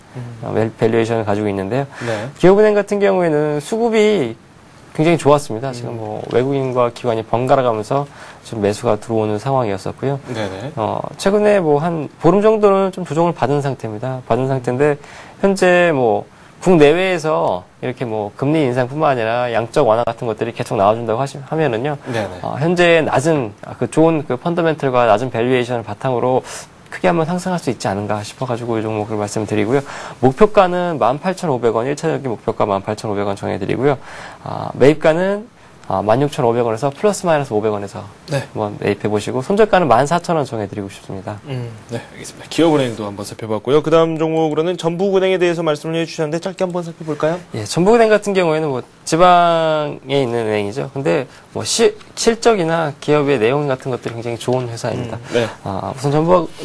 밸류에이션을 가지고 있는데요. 네. 기업은행 같은 경우에는 수급이 굉장히 좋았습니다. 지금 뭐 외국인과 기관이 번갈아 가면서 좀 매수가 들어오는 상황이었었고요. 네네. 최근에 뭐 한 보름 정도는 좀 조정을 받은 상태입니다. 받은 상태인데 현재 뭐 국내외에서 이렇게 뭐 금리 인상뿐만 아니라 양적 완화 같은 것들이 계속 나와준다고 하면은요. 네네. 현재 낮은 좋은 펀더멘털과 낮은 밸류에이션을 바탕으로 크게 한번 상승할 수 있지 않은가 싶어가지고 이 종목을 말씀드리고요. 목표가는 18,500원, 1차적인 목표가 18,500원 정해드리고요. 매입가는 16,500원에서 플러스 마이너스 500원에서 네. 한번 매입해보시고 손절가는 14,000원 정해드리고 싶습니다. 네, 알겠습니다. 기업은행도 한번 살펴봤고요. 그 다음 종목으로는 전북은행에 대해서 말씀을 해주셨는데 짧게 한번 살펴볼까요? 예, 전북은행 같은 경우에는 뭐 지방에 있는 은행이죠. 근데 뭐 실적이나 기업의 내용 같은 것들이 굉장히 좋은 회사입니다. 네. 우선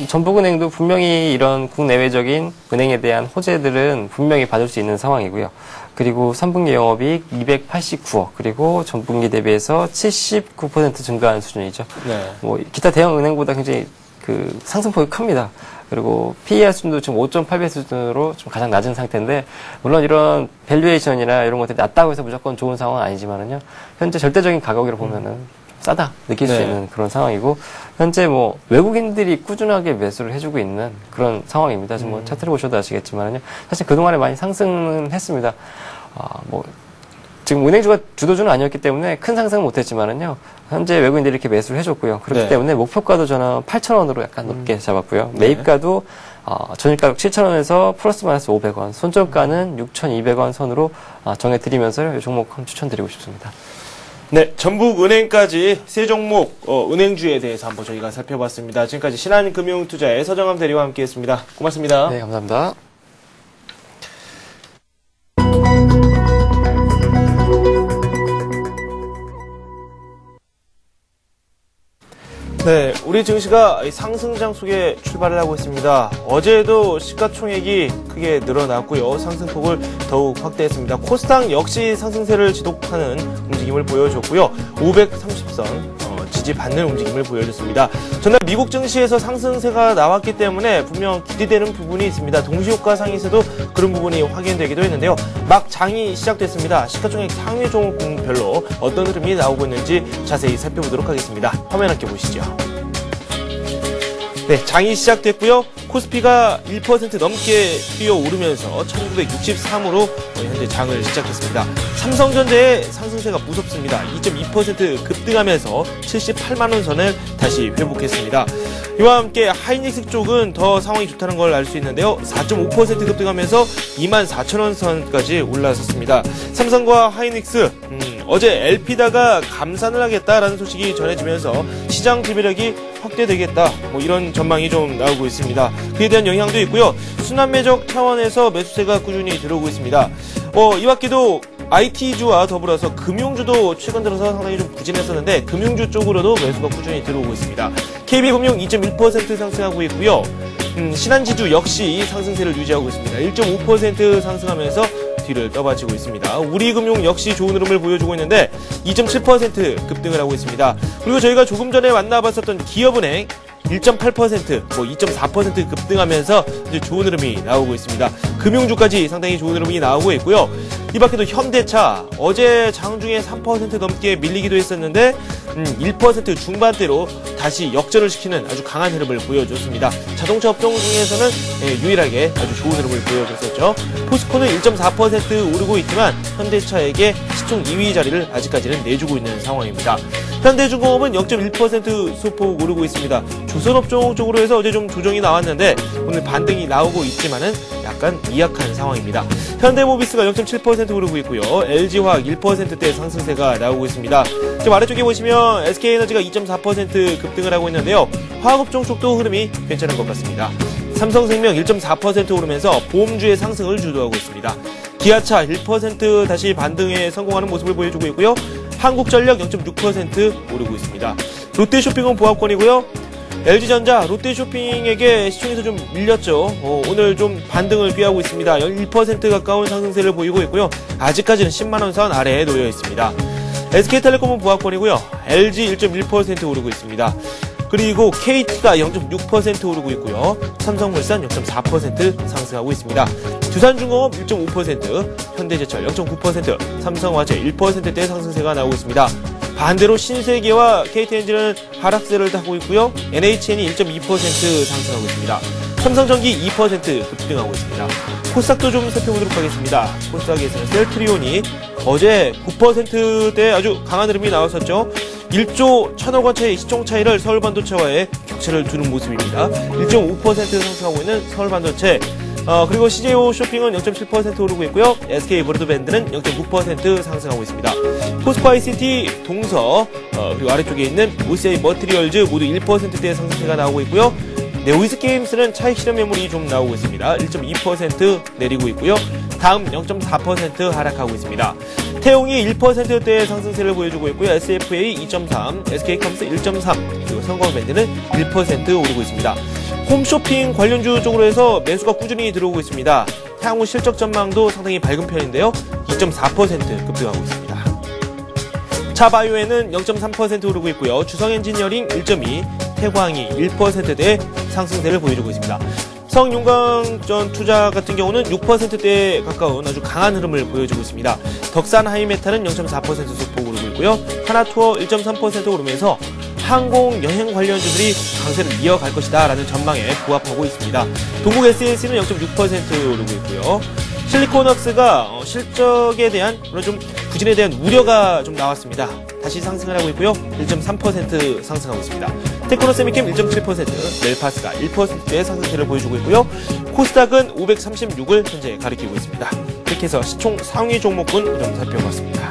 전북은행도 분명히 이런 국내외적인 은행에 대한 호재들은 분명히 받을 수 있는 상황이고요. 그리고 3분기 영업이익 289억, 그리고 전분기 대비해서 79% 증가한 수준이죠. 네. 뭐 기타 대형 은행보다 굉장히 상승폭이 큽니다. 그리고 PER 수준도 지금 5.8배 수준으로 좀 가장 낮은 상태인데, 물론 이런 밸류에이션이나 이런 것들이 낮다고 해서 무조건 좋은 상황은 아니지만은요, 현재 절대적인 가격으로 보면은 싸다 느낄 수 네. 있는 그런 상황이고, 현재 뭐 외국인들이 꾸준하게 매수를 해주고 있는 그런 상황입니다. 지금 뭐 차트를 보셔도 아시겠지만은요, 사실 그동안에 많이 상승은 했습니다. 지금 은행주가 주도주는 아니었기 때문에 큰 상승은 못했지만은요, 현재 외국인들이 이렇게 매수를 해줬고요. 그렇기 네. 때문에 목표가도 저는 8,000원으로 약간 높게 잡았고요. 매입가도 전일가격 7,000원에서 플러스 마이너스 500원, 손절가는 6,200원 선으로 정해드리면서 이 종목 한번 추천드리고 싶습니다. 네, 전북은행까지 세 종목 은행주에 대해서 한번 저희가 살펴봤습니다. 지금까지 신한금융투자의 서정함 대리와 함께했습니다. 고맙습니다. 네, 감사합니다. 네, 우리 증시가 상승장 속에 출발을 하고 있습니다. 어제도 시가총액이 크게 늘어났고요. 상승폭을 더욱 확대했습니다. 코스닥 역시 상승세를 지속하는 움직임을 보여줬고요. 530선 지지받는 움직임을 보여줬습니다. 전날 미국 증시에서 상승세가 나왔기 때문에 분명 기대되는 부분이 있습니다. 동시효과 상에서도 그런 부분이 확인되기도 했는데요. 막 장이 시작됐습니다. 시가총액 상위 종목별로 어떤 흐름이 나오고 있는지 자세히 살펴보도록 하겠습니다. 화면 함께 보시죠. 네, 장이 시작됐고요. 코스피가 1% 넘게 뛰어오르면서 1963으로 현재 장을 시작했습니다. 삼성전자의 상승세가 무섭습니다. 2.2% 급등하면서 78만원 선을 다시 회복했습니다. 이와 함께 하이닉스 쪽은 더 상황이 좋다는 걸 알 수 있는데요. 4.5% 급등하면서 24,000원 선까지 올라섰습니다. 삼성과 하이닉스 어제 엘피다가 감산을 하겠다라는 소식이 전해지면서 시장 지배력이 확대되겠다, 뭐 이런 전망이 좀 나오고 있습니다. 그에 대한 영향도 있고요. 순환 매적 차원에서 매수세가 꾸준히 들어오고 있습니다. 이 밖에도 IT주와 더불어서 금융주도 최근 들어서 상당히 좀 부진했었는데 금융주 쪽으로도 매수가 꾸준히 들어오고 있습니다. KB금융 2.1% 상승하고 있고요. 신한지주 역시 상승세를 유지하고 있습니다. 1.5% 상승하면서 뒤를 떠받치고 있습니다. 우리금융 역시 좋은 흐름을 보여주고 있는데 2.7% 급등을 하고 있습니다. 그리고 저희가 조금 전에 만나봤었던 기업은행 1.8%, 2.4% 급등하면서 이제 좋은 흐름이 나오고 있습니다. 금융주까지 상당히 좋은 흐름이 나오고 있고요. 이 밖에도 현대차 어제 장중에 3% 넘게 밀리기도 했었는데 1% 중반대로 다시 역전을 시키는 아주 강한 흐름을 보여줬습니다. 자동차 업종 중에서는 유일하게 아주 좋은 흐름을 보여줬었죠. 포스코는 1.4% 오르고 있지만 현대차에게 시총 2위 자리를 아직까지는 내주고 있는 상황입니다. 현대중공업은 0.1% 소폭 오르고 있습니다. 조선업종 쪽으로 해서 어제 좀 조정이 나왔는데 오늘 반등이 나오고 있지만은 약간 미약한 상황입니다. 현대모비스가 0.7% 오르고 있고요. LG화학 1%대 상승세가 나오고 있습니다. 지금 아래쪽에 보시면 SK에너지가 2.4% 급등을 하고 있는데요. 화학업종 쪽도 흐름이 괜찮은 것 같습니다. 삼성생명 1.4% 오르면서 보험주의 상승을 주도하고 있습니다. 기아차 1% 다시 반등에 성공하는 모습을 보여주고 있고요. 한국전력 0.6% 오르고 있습니다. 롯데쇼핑은 보합권이고요. LG전자, 롯데쇼핑에게 시총에서 좀 밀렸죠. 오늘 좀 반등을 피하고 있습니다. 1% 가까운 상승세를 보이고 있고요. 아직까지는 10만원 선 아래에 놓여 있습니다. SK텔레콤은 보합권이고요. LG 1.1% 오르고 있습니다. 그리고 KT가 0.6% 오르고 있고요. 삼성물산 0.4% 상승하고 있습니다. 두산중공업 1.5%, 현대제철 0.9%, 삼성화재 1%대 상승세가 나오고 있습니다. 반대로 신세계와 KT엔진은 하락세를 타고 있고요. NHN이 1.2% 상승하고 있습니다. 삼성전기 2% 급등하고 있습니다. 코스닥도 좀 살펴보도록 하겠습니다. 코스닥에서는 셀트리온이 어제 9%대 아주 강한 흐름이 나왔었죠. 1조 1,000억 원차의 시총 차이를 서울반도체와의 격차를 두는 모습입니다. 1.5% 상승하고 있는 서울반도체. 그리고 CJO 쇼핑은 0.7% 오르고 있고요. SK 브로드밴드는 0.9% 상승하고 있습니다. 포스코 ICT, 동서, 그리고 아래쪽에 있는 OCI 머티리얼즈 모두 1%대의 상승세가 나오고 있고요. 네오이스 게임스는 차익 실현 매물이 좀 나오고 있습니다. 1.2% 내리고 있고요. 다음 0.4% 하락하고 있습니다. 태용이 1%대의 상승세를 보여주고 있고요. SFA 2.3, SK컴스 1.3, 그리고 성광밴드는 1% 오르고 있습니다. 홈쇼핑 관련주 쪽으로 해서 매수가 꾸준히 들어오고 있습니다. 향후 실적 전망도 상당히 밝은 편인데요. 2.4% 급등하고 있습니다. 차바이오에는 0.3% 오르고 있고요. 주성엔지니어링 1.2, 태광이 1%대 상승세를 보여주고 있습니다. 성윤광전 투자 같은 경우는 6%대에 가까운 아주 강한 흐름을 보여주고 있습니다. 덕산 하이메탈은 0.4% 소폭 오르고 있고요. 하나투어 1.3% 오르면서 항공 여행 관련주들이 강세를 이어갈 것이다 라는 전망에 부합하고 있습니다. 동국 SNC는 0.6% 오르고 있고요. 실리콘웍스가 실적에 대한 좀 부진에 대한 우려가 좀 나왔습니다. 다시 상승을 하고 있고요. 1.3% 상승하고 있습니다. 테크노세미캠 1.7%, 멜파스가 1%의 상승세를 보여주고 있고요. 코스닥은 536을 현재 가리키고 있습니다. 이렇게 해서 시총 상위 종목군 좀 살펴봤습니다.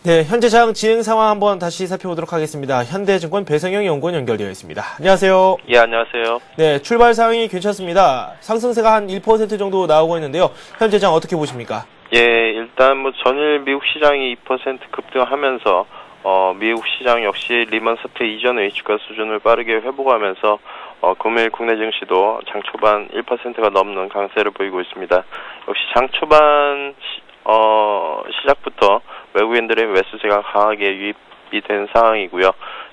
네, 현재 장 진행 상황 한번 다시 살펴보도록 하겠습니다. 현대증권 배성영 연구원 연결되어 있습니다. 안녕하세요. 예, 안녕하세요. 네, 출발 상황이 괜찮습니다. 상승세가 한 1% 정도 나오고 있는데요. 현재 장 어떻게 보십니까? 예, 일단 전일 미국 시장이 2% 급등하면서 미국 시장 역시 리먼 사태 이전의 주가 수준을 빠르게 회복하면서 금일 국내 증시도 장 초반 1%가 넘는 강세를 보이고 있습니다. 역시 장 초반 시작부터 외국인들의 매수세가 강하게 유입이 된 상황이고요.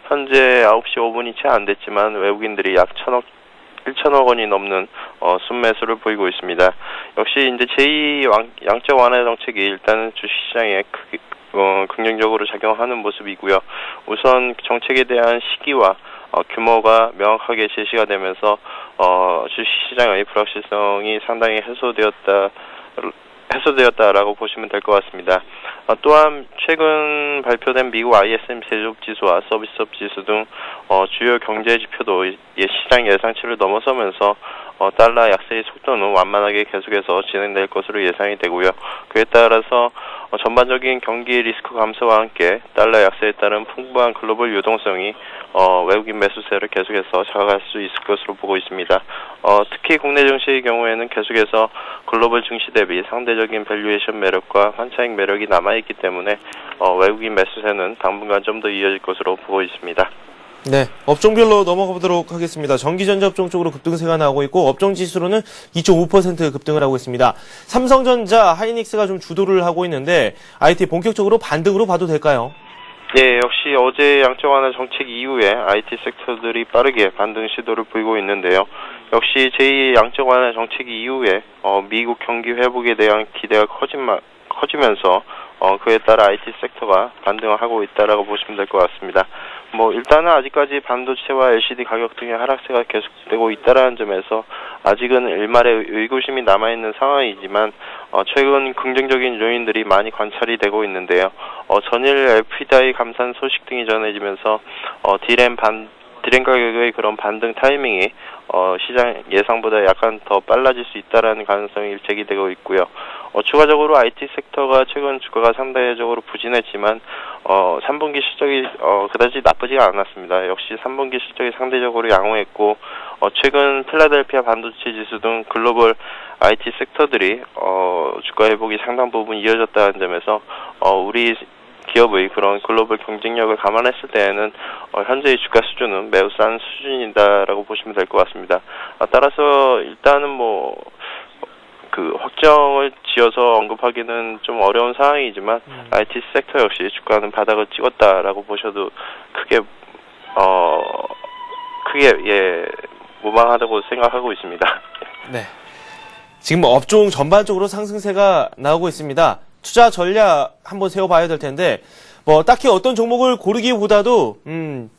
현재 9시 5분이 채 안 됐지만 외국인들이 약 1천억 원이 넘는 순매수를 보이고 있습니다. 역시 이제 제2 양적 완화 정책이 일단은 주식시장에 긍정적으로 작용하는 모습이고요. 우선 정책에 대한 시기와 규모가 명확하게 제시가 되면서 주식시장의 불확실성이 상당히 해소되었다라고 보시면 될 것 같습니다. 또한 최근 발표된 미국 ISM 제조업지수와 서비스업 지수 등 주요 경제 지표도 시장 예상치를 넘어서면서 달러 약세의 속도는 완만하게 계속해서 진행될 것으로 예상이 되고요. 그에 따라서 전반적인 경기 리스크 감소와 함께 달러 약세에 따른 풍부한 글로벌 유동성이 외국인 매수세를 계속해서 잡아갈 수 있을 것으로 보고 있습니다. 특히 국내 증시의 경우에는 계속해서 글로벌 증시 대비 상대적인 밸류에이션 매력과 환차익 매력이 남아있기 때문에 외국인 매수세는 당분간 좀 더 이어질 것으로 보고 있습니다. 네, 업종별로 넘어가 보도록 하겠습니다. 전기전자 업종 쪽으로 급등세가 나오고 있고 업종 지수로는 2.5% 급등을 하고 있습니다. 삼성전자, 하이닉스가 좀 주도를 하고 있는데 IT 본격적으로 반등으로 봐도 될까요? 예, 역시 어제 양적 완화 정책 이후에 IT 섹터들이 빠르게 반등 시도를 보이고 있는데요. 역시 제2 양적 완화 정책 이후에 미국 경기 회복에 대한 기대가 커지면서 그에 따라 IT 섹터가 반등을 하고 있다라고 보시면 될 것 같습니다. 일단은 아직까지 반도체와 LCD 가격 등의 하락세가 계속되고 있다라는 점에서 아직은 일말의 의구심이 남아있는 상황이지만 최근 긍정적인 요인들이 많이 관찰이 되고 있는데요. 전일 LPDI 감산 소식 등이 전해지면서 디램 가격의 그런 반등 타이밍이 시장 예상보다 약간 더 빨라질 수 있다라는 가능성이 제기되고 있고요. 추가적으로 IT 섹터가 최근 주가가 상대적으로 부진했지만 3분기 실적이 그다지 나쁘지가 않았습니다. 역시 3분기 실적이 상대적으로 양호했고 최근 필라델피아 반도체 지수 등 글로벌 IT 섹터들이 주가 회복이 상당 부분 이어졌다는 점에서 우리 기업의 그런 글로벌 경쟁력을 감안했을 때에는 현재의 주가 수준은 매우 싼 수준이다라고 보시면 될 것 같습니다. 따라서 일단은 확정을 지어서 언급하기는 좀 어려운 상황이지만 IT 섹터 역시 주가는 바닥을 찍었다라고 보셔도 크게 무방하다고 생각하고 있습니다. 네. 지금 업종 전반적으로 상승세가 나오고 있습니다. 투자 전략 한번 세워봐야 될 텐데 뭐 딱히 어떤 종목을 고르기보다도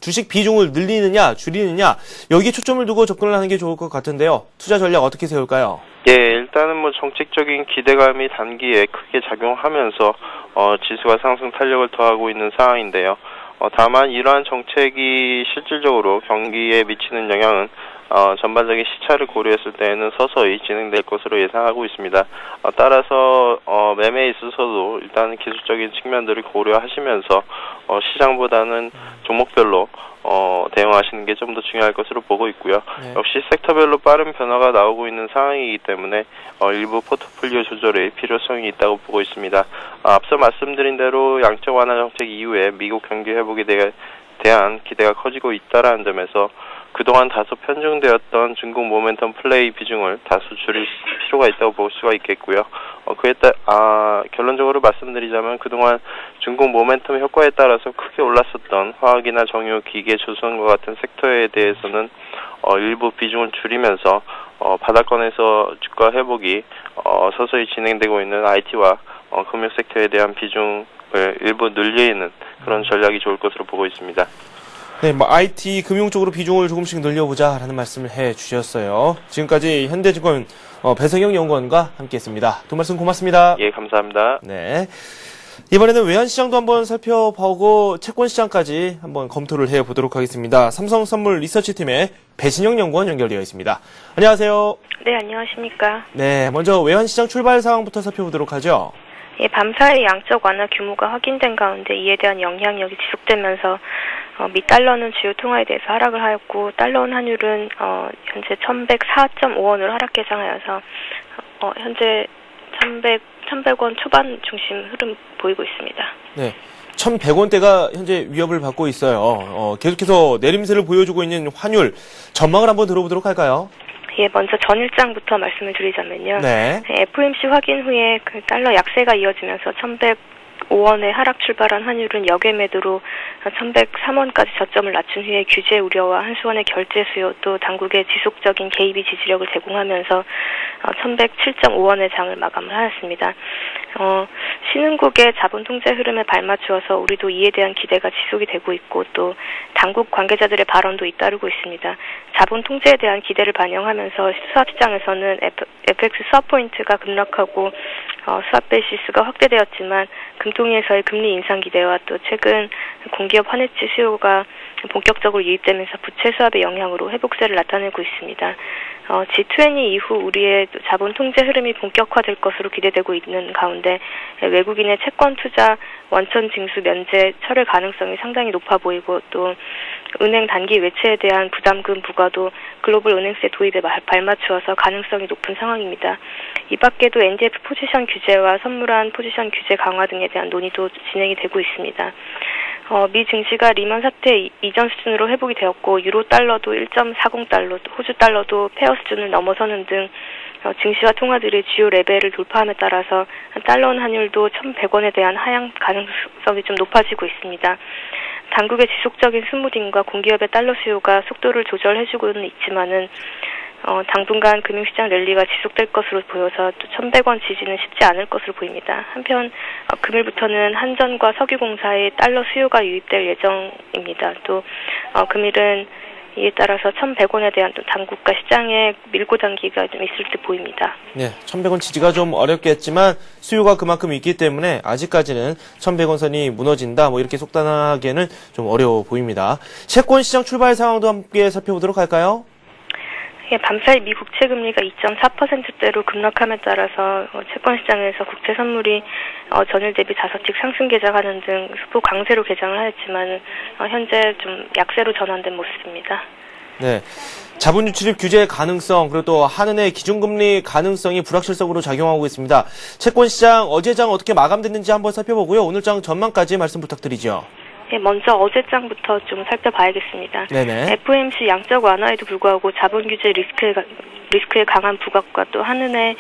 주식 비중을 늘리느냐 줄이느냐 여기에 초점을 두고 접근을 하는 게 좋을 것 같은데요. 투자 전략 어떻게 세울까요? 예, 일단은 뭐 정책적인 기대감이 단기에 크게 작용하면서 지수가 상승 탄력을 더하고 있는 상황인데요. 다만 이러한 정책이 실질적으로 경기에 미치는 영향은 전반적인 시차를 고려했을 때에는 서서히 진행될 것으로 예상하고 있습니다. 따라서 매매에 있어서도 일단 기술적인 측면들을 고려하시면서 시장보다는 종목별로 대응하시는 게 좀 더 중요할 것으로 보고 있고요. 네. 역시 섹터별로 빠른 변화가 나오고 있는 상황이기 때문에 일부 포트폴리오 조절의 필요성이 있다고 보고 있습니다. 앞서 말씀드린 대로 양적 완화 정책 이후에 미국 경기 회복에 대한 기대가 커지고 있다라는 점에서 그동안 다소 편중되었던 중국 모멘텀 플레이 비중을 다소 줄일 필요가 있다고 볼 수가 있겠고요. 결론적으로 말씀드리자면 그동안 중국 모멘텀 효과에 따라서 크게 올랐었던 화학이나 정유, 기계, 조선과 같은 섹터에 대해서는 일부 비중을 줄이면서 바닥권에서 주가 회복이 서서히 진행되고 있는 IT와 금융 섹터에 대한 비중을 일부 늘리는 그런 전략이 좋을 것으로 보고 있습니다. 네, 뭐 IT 금융 쪽으로 비중을 조금씩 늘려보자라는 말씀을 해주셨어요. 지금까지 현대증권 배성영 연구원과 함께했습니다. 두 말씀 고맙습니다. 예, 감사합니다. 네. 이번에는 외환시장도 한번 살펴보고 채권시장까지 한번 검토를 해보도록 하겠습니다. 삼성선물 리서치팀의 배신영 연구원 연결되어 있습니다. 안녕하세요. 네, 안녕하십니까. 네, 먼저 외환시장 출발 상황부터 살펴보도록 하죠. 예, 밤사이 양적 완화 규모가 확인된 가운데 이에 대한 영향력이 지속되면서 미 달러는 주요 통화에 대해서 하락을 하였고 달러원 환율은 현재 1,104.5원으로 하락 개장하여서 현재 1,100원 초반 중심 흐름 보이고 있습니다. 네. 1,100원대가 현재 위협을 받고 있어요. 계속해서 내림세를 보여주고 있는 환율 전망을 한번 들어보도록 할까요? 예, 먼저 전일장부터 말씀을 드리자면요. 네. FOMC 확인 후에 그 달러 약세가 이어지면서 1,105원에 하락 출발한 환율은 역외 매도로 1,103원까지 저점을 낮춘 후에 규제 우려와 한수원의 결제 수요 또 당국의 지속적인 개입이 지지력을 제공하면서 1,107.5원의 장을 마감을 하였습니다. 신흥국의 자본 통제 흐름에 발맞추어서 우리도 이에 대한 기대가 지속이 되고 있고 또 당국 관계자들의 발언도 잇따르고 있습니다. 자본 통제에 대한 기대를 반영하면서 수합시장에서는 FX 수합 포인트가 급락하고 수합 베이시스가 확대되었지만 금통위에서의 금리 인상 기대와 또 최근 공기업 환해지 수요가 본격적으로 유입되면서 부채 수합의 영향으로 회복세를 나타내고 있습니다. G20 이후 우리의 자본 통제 흐름이 본격화될 것으로 기대되고 있는 가운데 외국인의 채권 투자 원천 징수 면제 철회 가능성이 상당히 높아 보이고 또 은행 단기 외채에 대한 부담금 부과도 글로벌 은행세 도입에 발맞추어서 가능성이 높은 상황입니다. 이 밖에도 NDF 포지션 규제와 선물한 포지션 규제 강화 등에 대한 논의도 진행이 되고 있습니다. 미 증시가 리만 사태 이전 수준으로 회복이 되었고 유로 달러도 1.40달러, 호주 달러도 페어 수준을 넘어서는 등 증시와 통화들의 주요 레벨을 돌파함에 따라서 달러원 환율도 1,100원에 대한 하향 가능성이 좀 높아지고 있습니다. 당국의 지속적인 스무딩과 공기업의 달러 수요가 속도를 조절해주고는 있지만은 당분간 금융시장 랠리가 지속될 것으로 보여서 또 1,100원 지지는 쉽지 않을 것으로 보입니다. 한편 금일부터는 한전과 석유공사의 달러 수요가 유입될 예정입니다. 또 금일은 이에 따라서 1,100원에 대한 또 당국과 시장의 밀고 당기가 좀 있을 듯 보입니다. 네, 1,100원 지지가 좀 어렵겠지만 수요가 그만큼 있기 때문에 아직까지는 1,100원 선이 무너진다 뭐 이렇게 속단하기에는 좀 어려워 보입니다. 채권 시장 출발 상황도 함께 살펴보도록 할까요? 예, 밤사이 미 국채 금리가 2.4%대로 급락함에 따라서 채권 시장에서 국채 선물이 전일 대비 다소씩 상승 개장하는 등 소폭 강세로 개장을 하였지만 현재 좀 약세로 전환된 모습입니다. 네, 자본 유출입 규제 가능성 그리고 또 한은의 기준금리 가능성이 불확실성으로 작용하고 있습니다. 채권 시장 어제 장 어떻게 마감됐는지 한번 살펴보고요. 오늘 장 전망까지 말씀 부탁드리죠. 네, 먼저 어제장부터 좀 살펴봐야겠습니다. 네네. FOMC 양적 완화에도 불구하고 자본 규제 리스크의 강한 부각과 또 한은의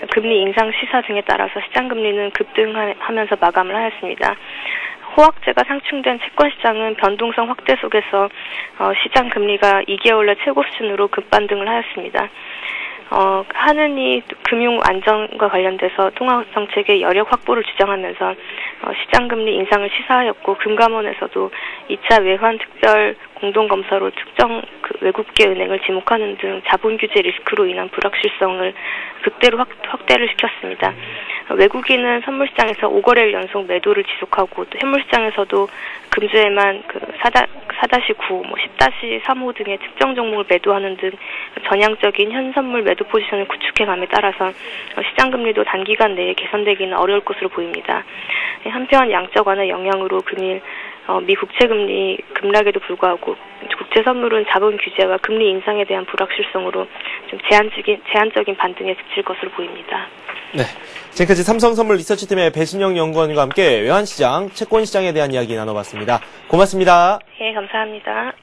금리 인상 시사 등에 따라서 시장 금리는 급등하면서 마감을 하였습니다. 호황제가 상충된 채권 시장은 변동성 확대 속에서 시장 금리가 2개월 내 최고 수준으로 급반등을 하였습니다. 한은이 금융 안정과 관련돼서 통화 정책의 여력 확보를 주장하면서 시장금리 인상을 시사하였고, 금감원에서도 2차 외환 특별 공동검사로 특정 외국계 은행을 지목하는 등 자본 규제 리스크로 인한 불확실성을 극대로 확대를 시켰습니다. 외국인은 선물시장에서 5거래일 연속 매도를 지속하고, 또 현물시장에서도 금주에만 4-9, 10-3호 등의 특정 종목을 매도하는 등 전향적인 현선물 매도 포지션을 구축해감에 따라서 시장금리도 단기간 내에 개선되기는 어려울 것으로 보입니다. 한편 양적 완화 영향으로 금일 미 국채금리 급락에도 불구하고 국채 선물은 자본 규제와 금리 인상에 대한 불확실성으로 좀 제한적인 반등에 그칠 것으로 보입니다. 네. 지금까지 삼성선물 리서치팀의 배신영 연구원과 함께 외환시장, 채권시장에 대한 이야기 나눠봤습니다. 고맙습니다. 네, 감사합니다.